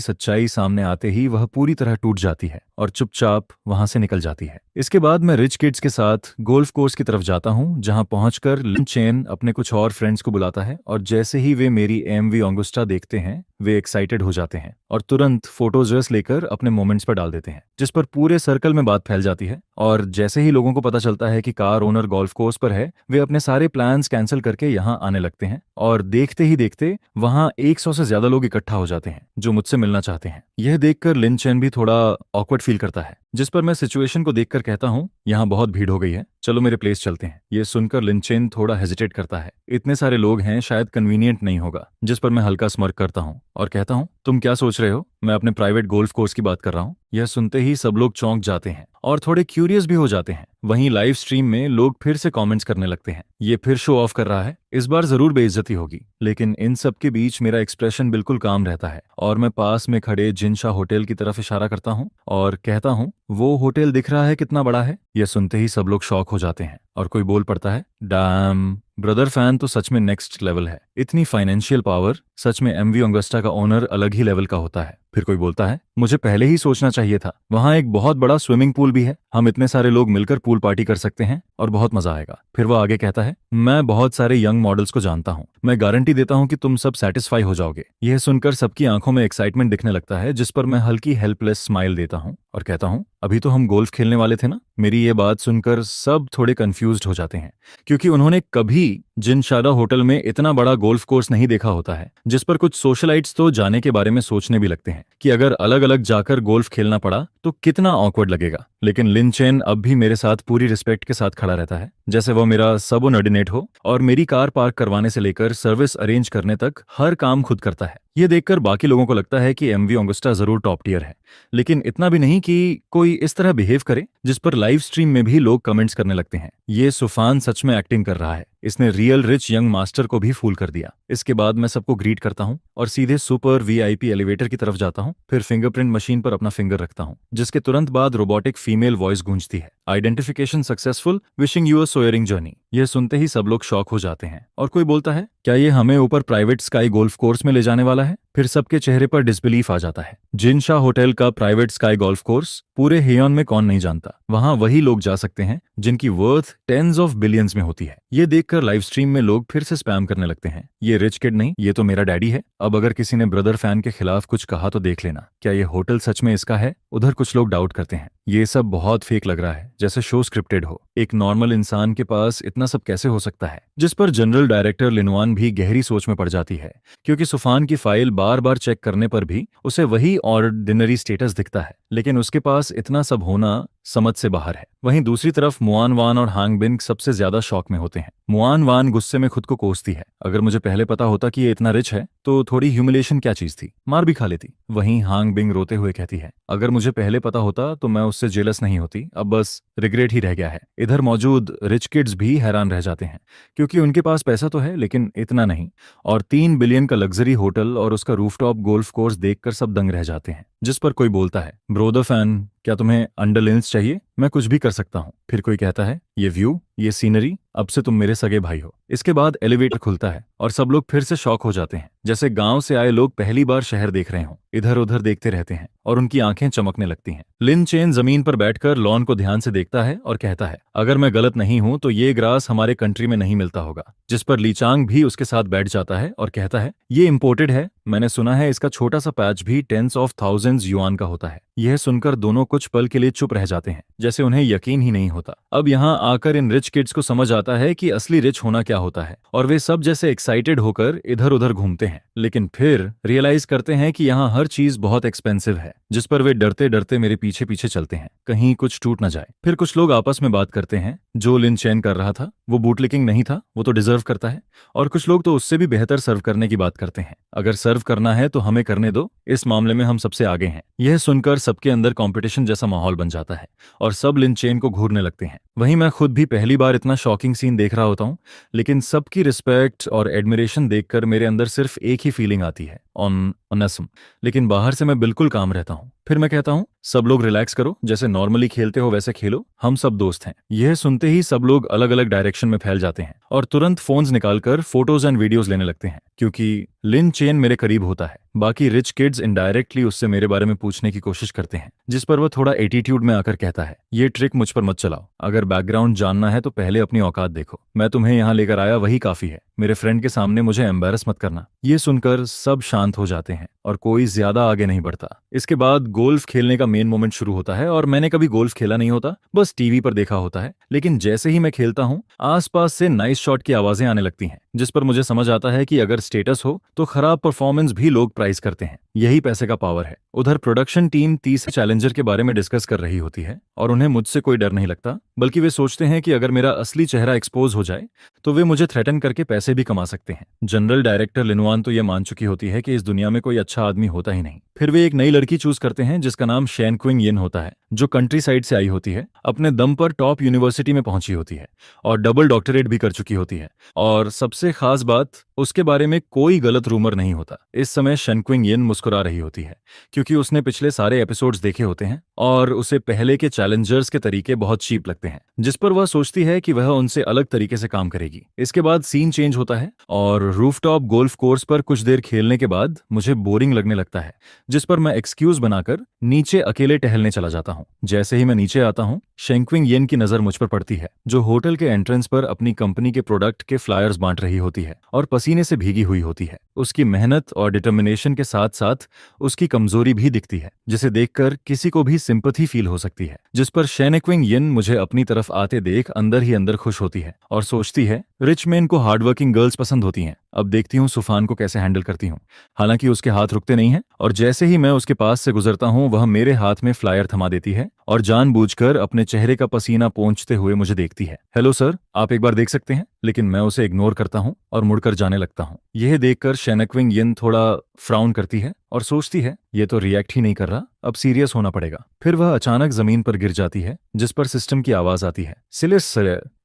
सच्चाई सामने आते ही वह पूरी तरह टूट जाती है और चुपचाप वहां से निकल जाती है। इसके बाद मैं रिच किड्स के साथ गोल्फ कोर्स की तरफ जाता हूं, जहां पहुंचकर लिन चेन अपने कुछ और फ्रेंड्स को बुलाता है और जैसे ही वे मेरी एमवी ऑगस्टा देखते हैं, वे एक्साइटेड हो जाते हैं और तुरंत फोटोज लेकर अपने मोमेंट्स पर डाल देते हैं, जिस पर पूरे सर्कल में बात फैल जाती है। और जैसे ही लोगों को पता चलता है कि कार ओनर गोल्फ कोर्स पर है, वे अपने सारे प्लान्स कैंसिल करके यहाँ आने लगते हैं और देखते ही देखते वहां 100 से ज्यादा लोग इकट्ठा हो जाते हैं जो मुझसे मिलना चाहते हैं। यह देखकर लिन चेन भी थोड़ा ऑकवर्ड फील करता है, जिस पर मैं सिचुएशन को देखकर कहता हूँ, यहाँ बहुत भीड़ हो गई है, चलो मेरे प्लेस चलते हैं। ये सुनकर लिन चेन थोड़ा हेजिटेट करता है, इतने सारे लोग हैं, शायद कन्वीनियंट नहीं होगा। जिस पर मैं हल्का स्मर्क करता हूँ और कहता हूँ, तुम क्या सोच रहे हो, मैं अपने प्राइवेट गोल्फ कोर्स की बात कर रहा हूँ। यह सुनते ही सब लोग चौंक जाते हैं और थोड़े क्यूरियस भी हो जाते हैं। वहीं लाइव स्ट्रीम में लोग फिर से कमेंट्स करने लगते हैं, ये फिर शो ऑफ कर रहा है, इस बार जरूर बेइज्जती होगी। लेकिन इन सब के बीच मेरा एक्सप्रेशन बिल्कुल काम रहता है और मैं पास में खड़े जिनशा होटल की तरफ इशारा करता हूँ और कहता हूँ, वो होटल दिख रहा है कितना बड़ा है। यह सुनते ही सब लोग शॉक हो जाते हैं और कोई बोल पड़ता है, डैम, ब्रदर फैन तो सच में नेक्स्ट लेवल है, इतनी फाइनेंशियल पावर, सच में एमवी ऑगस्टा का ओनर अलग ही लेवल का होता है। फिर कोई बोलता है, मुझे पहले ही सोचना चाहिए था, वहां एक बहुत बड़ा स्विमिंग पूल भी है, हम इतने सारे लोग मिलकर पूल पार्टी कर सकते हैं और बहुत मजा आएगा। फिर वो आगे कहता है, मैं बहुत सारे यंग मॉडल्स को जानता हूँ, मैं गारंटी देता हूँ कि तुम सब सेटिस्फाई हो जाओगे। यह सुनकर सबकी आंखों में एक्साइटमेंट दिखने लगता है, जिस पर मैं हल्की हेल्पलेस स्माइल देता हूँ और कहता हूँ, अभी तो हम गोल्फ खेलने वाले थे ना। मेरी ये बात सुनकर सब थोड़े कंफ्यूज्ड हो जाते हैं, क्योंकि उन्होंने कभी जिनशादा होटल में इतना बड़ा गोल्फ कोर्स नहीं देखा होता है, जिस पर कुछ सोशलाइट्स तो जाने के बारे में सोचने भी लगते हैं कि अगर अलग अलग जाकर गोल्फ खेलना पड़ा तो कितना ऑकवर्ड लगेगा। लेकिन लिन चेन अब भी मेरे साथ पूरी रिस्पेक्ट के साथ खड़ा रहता है, जैसे वो मेरा सबऑर्डिनेट हो और मेरी कार पार्क करवाने से लेकर सर्विस अरेंज करने तक हर काम खुद करता है। ये देखकर बाकी लोगों को लगता है कि एमवी ऑगस्टा जरूर टॉप टियर है, लेकिन इतना भी नहीं कि कोई इस तरह बिहेव करे, जिस पर लाइव स्ट्रीम में भी लोग कमेंट्स करने लगते हैं, ये सुफान सच में एक्टिंग कर रहा है, इसने रियल रिच यंग मास्टर को भी फूल कर दिया। इसके बाद मैं सबको ग्रीट करता हूँ और सीधे सुपर वीआईपी एलिवेटर की तरफ जाता हूँ। फिर फिंगरप्रिंट मशीन पर अपना फिंगर रखता हूँ, जिसके तुरंत बाद रोबोटिक फीमेल वॉइस गूंजती है, identification successful, wishing you a soaring journey. यह सुनते ही सब लोग शॉक हो जाते हैं और कोई बोलता है, क्या ये हमें ऊपर प्राइवेट स्काई गोल्फ कोर्स में ले जाने वाला है? फिर सबके चेहरे पर डिसबिलीफ आ जाता है। जिनशा होटल का प्राइवेट स्काई गोल्फ कोर्स पूरे हेयन में कौन नहीं जानता। वहां वही लोग जा सकते हैं जिनकी वर्थ टेंस ऑफ बिलियंस में होती है। ये देखकर लाइव स्ट्रीम में लोग फिर से स्पैम करने लगते हैं, ये रिच किड नहीं, ये तो मेरा डैडी है। अब अगर किसी ने ब्रदर फैन के खिलाफ कुछ कहा तो देख लेना, क्या ये होटल सच में इसका है? उधर कुछ लोग डाउट करते हैं, ये सब बहुत फेक लग रहा है, जैसे शो स्क्रिप्टेड हो। एक नॉर्मल इंसान के पास इतना सब कैसे हो सकता है? जिस पर जनरल डायरेक्टर लिनवान भी गहरी सोच में पड़ जाती है, क्योंकि सुफान की फाइल बार बार चेक करने पर भी उसे वही ऑर्डिनरी स्टेटस दिखता है, लेकिन उसके पास इतना सब होना समझ से बाहर है। वहीं दूसरी तरफ मुआन वान और हांग बिंग सबसे ज्यादा शॉक में होते हैं। मुआन वान गुस्से में खुद को कोसती है, अगर मुझे पहले पता होता कि ये इतना रिच है तो थोड़ी ह्यूमिलेशन क्या चीज थी, मार भी खा लेती। वहीं हांग बिंग रोते हुए कहती है, अगर मुझे पहले पता होता तो मैं उससे जेलस नहीं होती, अब बस रिग्रेट ही रह गया है। इधर मौजूद रिच किड्स भी हैरान रह जाते हैं, क्योंकि उनके पास पैसा तो है लेकिन इतना नहीं, और 3 बिलियन का लग्जरी होटल और उसका रूफटॉप गोल्फ कोर्स देखकर सब दंग रह जाते हैं। जिस पर कोई बोलता है, ब्रोदर फैन, क्या तुम्हें अंडरलेंस चाहिए? मैं कुछ भी कर सकता हूँ। फिर कोई कहता है, ये व्यू, ये सीनरी, अब से तुम मेरे सगे भाई हो। इसके बाद एलिवेटर खुलता है और सब लोग फिर से शॉक हो जाते हैं, जैसे गांव से आए लोग पहली बार शहर देख रहे हों। इधर उधर देखते रहते हैं और उनकी आंखें चमकने लगती हैं। लिन चेन जमीन पर बैठकर लॉन को ध्यान से देखता है और कहता है, अगर मैं गलत नहीं हूं तो ये ग्रास हमारे कंट्री में नहीं मिलता होगा। जिस पर लीचांग भी उसके साथ बैठ जाता है और कहता है, ये इम्पोर्टेड है, मैंने सुना है इसका छोटा सा पैच भी टेंस ऑफ थाउजेंड्स युआन का होता है। यह सुनकर दोनों कुछ पल के लिए चुप रह जाते हैं, जैसे उन्हें यकीन ही नहीं होता। अब यहाँ आकर इन रिच किड्स को समझ आता है कि असली रिच होना क्या होता है, और वे सब जैसे एक्साइटेड होकर इधर उधर घूमते हैं, लेकिन फिर रियलाइज करते हैं कि यहाँ हर चीज बहुत एक्सपेंसिव है। जिस पर वे डरते डरते मेरे पीछे पीछे चलते हैं, कहीं कुछ टूट न जाए। फिर कुछ लोग आपस में बात करते हैं, जो लिन चेन कर रहा था वो बूटलिकिंग नहीं था, वो तो डिजर्व करता है, और कुछ लोग तो उससे भी बेहतर सर्व करने की बात करते हैं। अगर सर्व करना है तो हमें करने दो, इस मामले में हम सबसे आगे हैं। यह सुनकर सबके अंदर कंपटीशन जैसा माहौल बन जाता है और सब लिन चेन को घूरने लगते हैं। वहीं मैं खुद भी पहली बार इतना शॉकिंग सीन देख रहा होता हूँ, लेकिन सबकी रिस्पेक्ट और एडमिरेशन देखकर मेरे अंदर सिर्फ एक ही फीलिंग आती है, ऑनेस्म। लेकिन बाहर से मैं बिल्कुल काम रहता हूँ। फिर मैं कहता हूँ, सब लोग रिलैक्स करो, जैसे नॉर्मली खेलते हो वैसे खेलो, हम सब दोस्त हैं। यह सुनते ही सब लोग अलग अलग डायरेक्शन में फैल जाते हैं और तुरंत फोन्स निकालकर फोटोज एंड वीडियोस लेने लगते हैं, क्योंकि लिन चेन मेरे करीब होता है। बाकी रिच किड्स इनडायरेक्टली उससे मेरे बारे में पूछने की कोशिश करते हैं, जिस पर वह थोड़ा एटीट्यूड में आकर कहता है, ये ट्रिक मुझ पर मत चलाओ, अगर बैकग्राउंड जानना है तो पहले अपनी औकात देखो, मैं तुम्हें यहाँ लेकर आया वही काफी है, मेरे फ्रेंड के सामने मुझे एम्बैरस मत करना। ये सुनकर सब शांत हो जाते हैं और कोई ज्यादा आगे नहीं बढ़ता। इसके बाद गोल्फ खेलने का मेन मोमेंट शुरू होता है, और मैंने कभी गोल्फ खेला नहीं होता, बस टीवी पर देखा होता है। लेकिन जैसे ही मैं खेलता हूँ, आसपास से नाइस शॉट की आवाजें आने लगती हैं, जिस पर मुझे समझ आता है कि अगर स्टेटस हो तो खराब परफॉर्मेंस भी लोग प्राइज करते हैं। यही पैसे का पावर है। उधर प्रोडक्शन टीम तीसरे चैलेंजर के बारे में डिस्कस कर रही होती है, और उन्हें मुझसे कोई डर नहीं लगता, बल्कि वे सोचते हैं कि अगर मेरा असली चेहरा एक्सपोज हो जाए तो वे मुझे थ्रेटन करके पैसे भी कमा सकते हैं। जनरल डायरेक्टर लिनवान तो यह मान चुकी होती है कि इस दुनिया में कोई अच्छा आदमी होता ही नहीं। फिर वे एक नई लड़की चूज करते हैं जिसका नाम शेन क्विंग यिन होता है, जो कंट्री साइड से आई होती है, अपने दम पर टॉप यूनिवर्सिटी में पहुंची होती है और डबल डॉक्टरेट भी कर चुकी होती है। और सबसे खास बात, उसके बारे में कोई गलत रूमर नहीं होता। इस समय शेन क्विंग यिन मुस्कुरा रही होती है, क्योंकि उसने पिछले सारे एपिसोड्स देखे होते हैं और उसे पहले के चैलेंजर्स के तरीके बहुत चीप लगते हैं, जिस पर वह सोचती है कि वह उनसे अलग तरीके से काम करेगी। इसके बाद सीन चेंज होता है और रूफटॉप गोल्फ कोर्स पर कुछ देर खेलने के बाद मुझे बोरिंग लगने लगता है, जिस पर मैं एक्सक्यूज बनाकर नीचे अकेले टहलने चला जाता हूँ। जैसे ही मैं नीचे आता हूँ, शेन क्विंग यिन की नजर मुझ पर पड़ती है, जो होटल के एंट्रेंस पर अपनी कंपनी के प्रोडक्ट के फ्लायर्स बांट रही होती है और पसीने से भीगी हुई होती है। उसकी मेहनत और डिटर्मिनेशन के साथ साथ उसकी कमजोरी भी दिखती है, जिसे देखकर किसी को भी सिंपैथी फील हो सकती है। जिस पर शेन क्विंग यिन मुझे अपनी तरफ आते देख अंदर ही अंदर खुश होती है और सोचती है, रिच मैन को हार्डवर्किंग गर्ल्स पसंद होती हैं। अब देखती हूँ सुफान को कैसे हैंडल करती हूँ। हालांकि उसके हाथ रुकते नहीं हैं, और जैसे ही मैं उसके पास से गुजरता हूँ, वह मेरे हाथ में फ्लायर थमा देती है और जानबूझकर अपने चेहरे का पसीना पोंछते हुए मुझे देखती है। हेलो सर, आप एक बार देख सकते हैं। लेकिन मैं उसे इग्नोर करता हूँ और मुड़कर जाने लगता हूँ। यह देखकर शेन क्विंग यिन थोड़ा फ्राउन करती है और सोचती है, ये तो रिएक्ट ही नहीं कर रहा, अब सीरियस होना पड़ेगा। फिर वह अचानक जमीन पर गिर जाती है, जिस पर सिस्टम की आवाज आती है,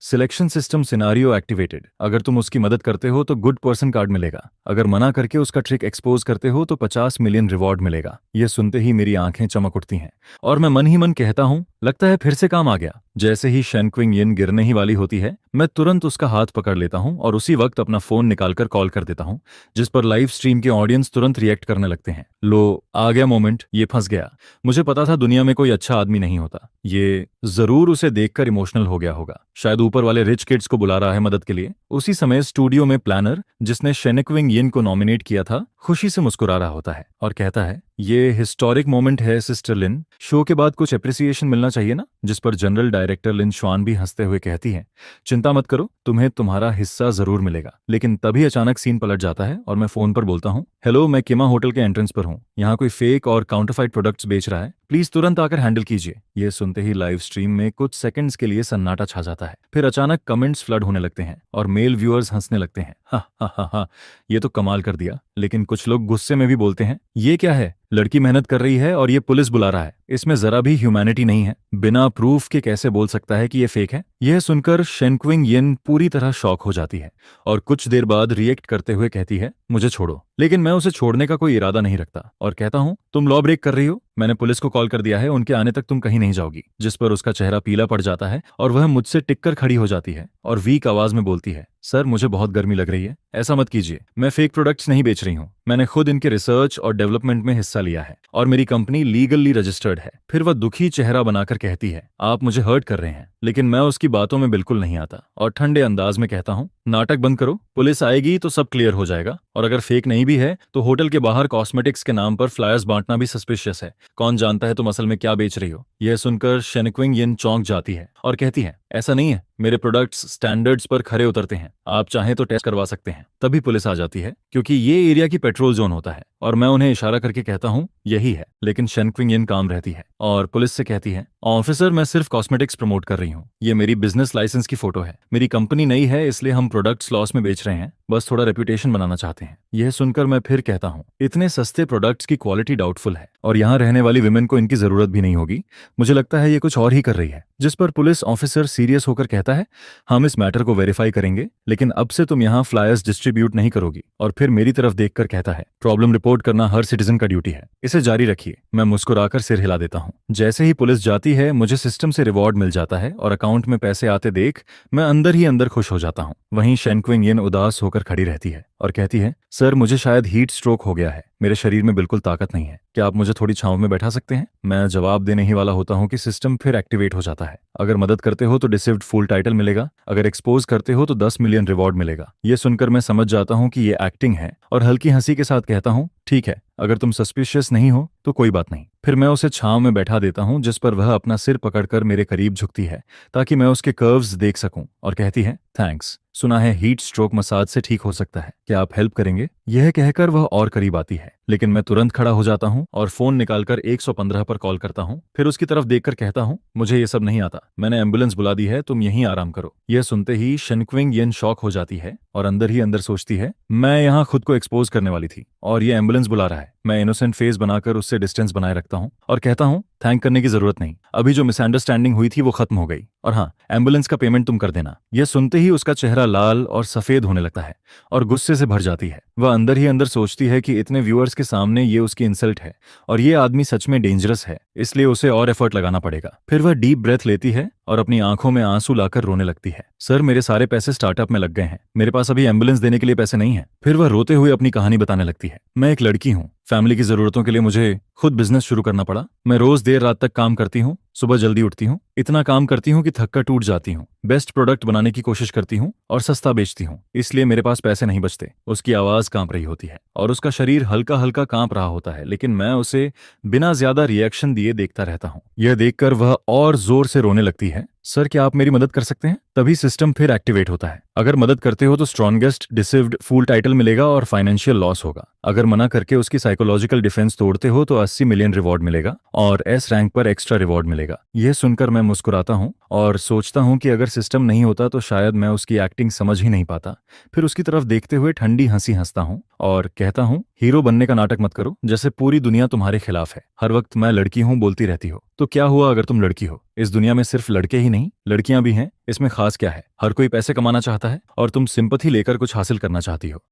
सिलेक्शन सिस्टम सिनारियो एक्टिवेटेड। अगर तुम उसकी मदद करते हो तो गुड पर्सन कार्ड मिलेगा, अगर मना करके उसका ट्रिक एक्सपोज करते हो तो 50 मिलियन रिवॉर्ड मिलेगा। यह सुनते ही मेरी आंखें चमक उठती हैं और मैं मन ही मन कहता हूँ, लगता है फिर से काम आ गया। जैसे ही शेन क्विंग यिन गिरने ही वाली होती है, मैं तुरंत उसका हाथ पकड़ लेता हूँ और उसी वक्त अपना फोन निकालकर कॉल कर देता हूँ, जिस पर लाइव स्ट्रीम के ऑडियंस तुरंत रिएक्ट करने लगते हैं। लो, आ गया मोमेंट, ये फंस गया। मुझे पता था दुनिया में कोई अच्छा आदमी नहीं होता। ये जरूर उसे देखकर इमोशनल हो गया होगा। शायद ऊपर वाले रिच किड्स को बुला रहा है मदद के लिए। उसी समय स्टूडियो में प्लानर, जिसने शेनेक्विंग यिन को नॉमिनेट किया था, खुशी से मुस्कुरा रहा होता है और कहता है, ये हिस्टोरिक मोमेंट है सिस्टर लिन, शो के बाद कुछ एप्रिसिएशन मिलना चाहिए ना। जिस पर जनरल डायरेक्टर लिन श्वान भी हंसते हुए कहती है, चिंता मत करो, तुम्हें तुम्हारा हिस्सा जरूर मिलेगा। लेकिन तभी अचानक सीन पलट जाता है और मैं फोन पर बोलता हूँ, हेलो, मैं किमा होटल के एंट्रेंस पर हूँ। यहाँ कोई फेक और काउंटरफाइट प्रोडक्ट्स बेच रहा है, प्लीज तुरंत आकर हैंडल कीजिए। ये सुनते ही लाइव स्ट्रीम में कुछ सेकंड्स के लिए सन्नाटा छा जाता है। फिर अचानक कमेंट्स फ्लड होने लगते हैं और मेल व्यूअर्स हंसने लगते हैं। हा हा हा हा, ये तो कमाल कर दिया। लेकिन कुछ लोग गुस्से में भी बोलते हैं, ये क्या है, लड़की मेहनत कर रही है और ये पुलिस बुला रहा है, इसमें जरा भी ह्यूमैनिटी नहीं है। बिना प्रूफ के कैसे बोल सकता है कि ये फेक है। यह सुनकर शेनक्विंग यिन पूरी तरह शॉक हो जाती है और कुछ देर बाद रिएक्ट करते हुए कहती है, मुझे छोड़ो। लेकिन मैं उसे छोड़ने का कोई इरादा नहीं रखता और कहता हूँ, तुम लॉ ब्रेक कर रही हो, मैंने पुलिस को कॉल कर दिया है, उनके आने तक तुम कहीं नहीं जाओगी। जिस पर उसका चेहरा पीला पड़ जाता है और वह मुझसे टिककर खड़ी हो जाती है और वीक आवाज में बोलती है, सर मुझे बहुत गर्मी लग रही है, ऐसा मत कीजिए, मैं फेक प्रोडक्ट्स नहीं बेच रही हूँ, मैंने खुद इनके रिसर्च और डेवलपमेंट में हिस्सा लिया है और मेरी कंपनी लीगली रजिस्टर्ड है। फिर वह दुखी चेहरा बनाकर कहती है, आप मुझे हर्ट कर रहे हैं। लेकिन मैं उसकी बातों में बिल्कुल नहीं आता और ठंडे अंदाज में कहता हूँ, नाटक बंद करो, पुलिस आएगी तो सब क्लियर हो जाएगा। और अगर फेक नहीं भी है तो होटल के बाहर कॉस्मेटिक्स के नाम पर फ्लायर्स बांटना भी सस्पिशियस है। कौन जानता है तुम असल में क्या बेच रही हो। यह सुनकर शेनक्विंग यिन चौंक जाती है और कहती है, ऐसा नहीं है, मेरे प्रोडक्ट्स स्टैंडर्ड्स पर खरे उतरते हैं, आप चाहें तो टेस्ट करवा सकते हैं। तभी पुलिस आ जाती है क्योंकि ये एरिया की पेट्रोल जोन होता है और मैं उन्हें इशारा करके कहता हूँ यही है। लेकिन शेनक्विंग यिन काम रहती है और पुलिस से कहती है, ऑफिसर मैं सिर्फ कॉस्मेटिक्स प्रमोट कर रही हूँ, ये मेरी बिजनेस लाइसेंस की फोटो है, मेरी कंपनी नई है इसलिए हम प्रोडक्ट्स लॉस में बेच रहे हैं, बस थोड़ा रेपुटेशन बनाना चाहते हैं। यह सुनकर मैं फिर कहता हूँ, इतने सस्ते प्रोडक्ट्स की क्वालिटी डाउटफुल है और यहाँ रहने वाली विमेन को इनकी जरूरत भी नहीं होगी, मुझे लगता है ये कुछ और ही कर रही है। जिस पर पुलिस ऑफिसर सीरियस होकर कहता है, हम इस मैटर को वेरीफाई करेंगे, लेकिन अब से तुम यहाँ फ्लायर्स डिस्ट्रीब्यूट नहीं करोगी। और फिर मेरी तरफ देखकर कहता है, प्रॉब्लम रिपोर्ट करना हर सिटीजन का ड्यूटी है, इसे जारी रखिए। मैं मुस्कुराकर सिर हिला देता हूँ। जैसे ही पुलिस जाती है मुझे सिस्टम से रिवॉर्ड मिल जाता है और अकाउंट में पैसे आते देख मैं अंदर ही अंदर खुश हो जाता हूँ। वहीं शेनक्विंग यिन उदास होकर खड़ी रहती है और कहती है, सर मुझे शायद हीट स्ट्रोक हो गया है, मेरे शरीर में बिल्कुल ताकत नहीं है, क्या आप मुझे थोड़ी छांव में बैठा सकते हैं। मैं जवाब देने ही वाला होता हूँ कि सिस्टम फिर एक्टिवेट हो जाता है। अगर मदद करते हो तो डिसिव्ड फुल टाइटल मिलेगा, अगर एक्सपोज करते हो तो 10 मिलियन रिवॉर्ड मिलेगा। ये सुनकर मैं समझ जाता हूँ कि ये एक्टिंग है और हल्की हंसी के साथ कहता हूँ, ठीक है, अगर तुम सस्पिशियस नहीं हो तो कोई बात नहीं। फिर मैं उसे छांव में बैठा देता हूँ जिस पर वह अपना सिर पकड़कर मेरे करीब झुकती है ताकि मैं उसके कर्व्स देख सकूं और कहती है, थैंक्स, सुना है हीट स्ट्रोक मसाज से ठीक हो सकता है, क्या आप हेल्प करेंगे। यह कहकर वह और करीब आती है लेकिन मैं तुरंत खड़ा हो जाता हूँ और फोन निकालकर 115 पर कॉल करता हूँ। फिर उसकी तरफ देखकर कहता हूँ, मुझे ये सब नहीं आता, मैंने एम्बुलेंस बुला दी है, तुम यहीं आराम करो। यह सुनते ही शेनक्विंग यिन शॉक हो जाती है और अंदर ही अंदर सोचती है, मैं यहाँ खुद को एक्सपोज करने वाली थी और ये एम्बुलेंस बुला रहा है। मैं इनोसेंट फेस बनाकर उससे डिस्टेंस बनाए रखता हूँ और कहता हूँ, थैंक करने की जरूरत नहीं, अभी जो मिसअंडरस्टैंडिंग हुई थी वो खत्म हो गई, और हाँ, एम्बुलेंस का पेमेंट तुम कर देना। यह सुनते ही उसका चेहरा लाल और सफेद होने लगता है और गुस्से से भर जाती है। वह अंदर ही अंदर सोचती है कि इतने व्यूअर्स के सामने ये उसकी इंसल्ट है और ये आदमी सच में डेंजरस है, इसलिए उसे और एफर्ट लगाना पड़ेगा। फिर वह डीप ब्रेथ लेती है और अपनी आंखों में आंसू लाकर रोने लगती है। सर मेरे सारे पैसे स्टार्टअप में लग गए हैं, मेरे पास अभी एम्बुलेंस देने के लिए पैसे नहीं है। फिर वह रोते हुए अपनी कहानी बताने लगती है, मैं एक लड़की हूँ, फैमिली की जरूरतों के लिए मुझे खुद बिजनेस शुरू करना पड़ा। मैं रोज देर रात तक काम करती हूँ, सुबह जल्दी उठती हूँ, इतना काम करती हूँ कि थक कर टूट जाती हूँ, बेस्ट प्रोडक्ट बनाने की कोशिश करती हूँ और सस्ता बेचती हूँ, इसलिए मेरे पास पैसे नहीं बचते। उसकी आवाज कांप रही होती है और उसका शरीर हल्का हल्का कांप रहा होता है, लेकिन मैं उसे बिना ज्यादा रिएक्शन दिए देखता रहता हूँ। यह देखकर वह और जोर से रोने लगती है, सर क्या आप मेरी मदद कर सकते हैं। तभी सिस्टम फिर एक्टिवेट होता है। अगर मदद करते हो तो स्ट्रॉन्गेस्ट डिसिव्ड फुल टाइटल मिलेगा और फाइनेंशियल लॉस होगा। अगर मना करके उसकी साइकोलॉजिकल डिफेंस तोड़ते हो तो 80 मिलियन रिवॉर्ड मिलेगा और एस रैंक पर एक्स्ट्रा रिवॉर्ड मिलेगा। यह सुनकर मैं मुस्कुराता हूँ और सोचता हूँ कि अगर सिस्टम नहीं होता तो शायद मैं उसकी एक्टिंग समझ ही नहीं पाता। फिर उसकी तरफ देखते हुए ठंडी हंसी हंसता हूँ और कहता हूँ, हीरो बनने का नाटक मत करो, जैसे पूरी दुनिया तुम्हारे खिलाफ है। हर वक्त मैं लड़की हूँ बोलती रहती हो, तो क्या हुआ अगर तुम लड़की हो। इस दुनिया में सिर्फ लड़के ही नहीं, लड़कियां भी हैं, इसमें खास क्या है। हर कोई पैसे कमाना चाहता है और तुम सिंपैथी लेकर कुछ हासिल करना चाहती हो।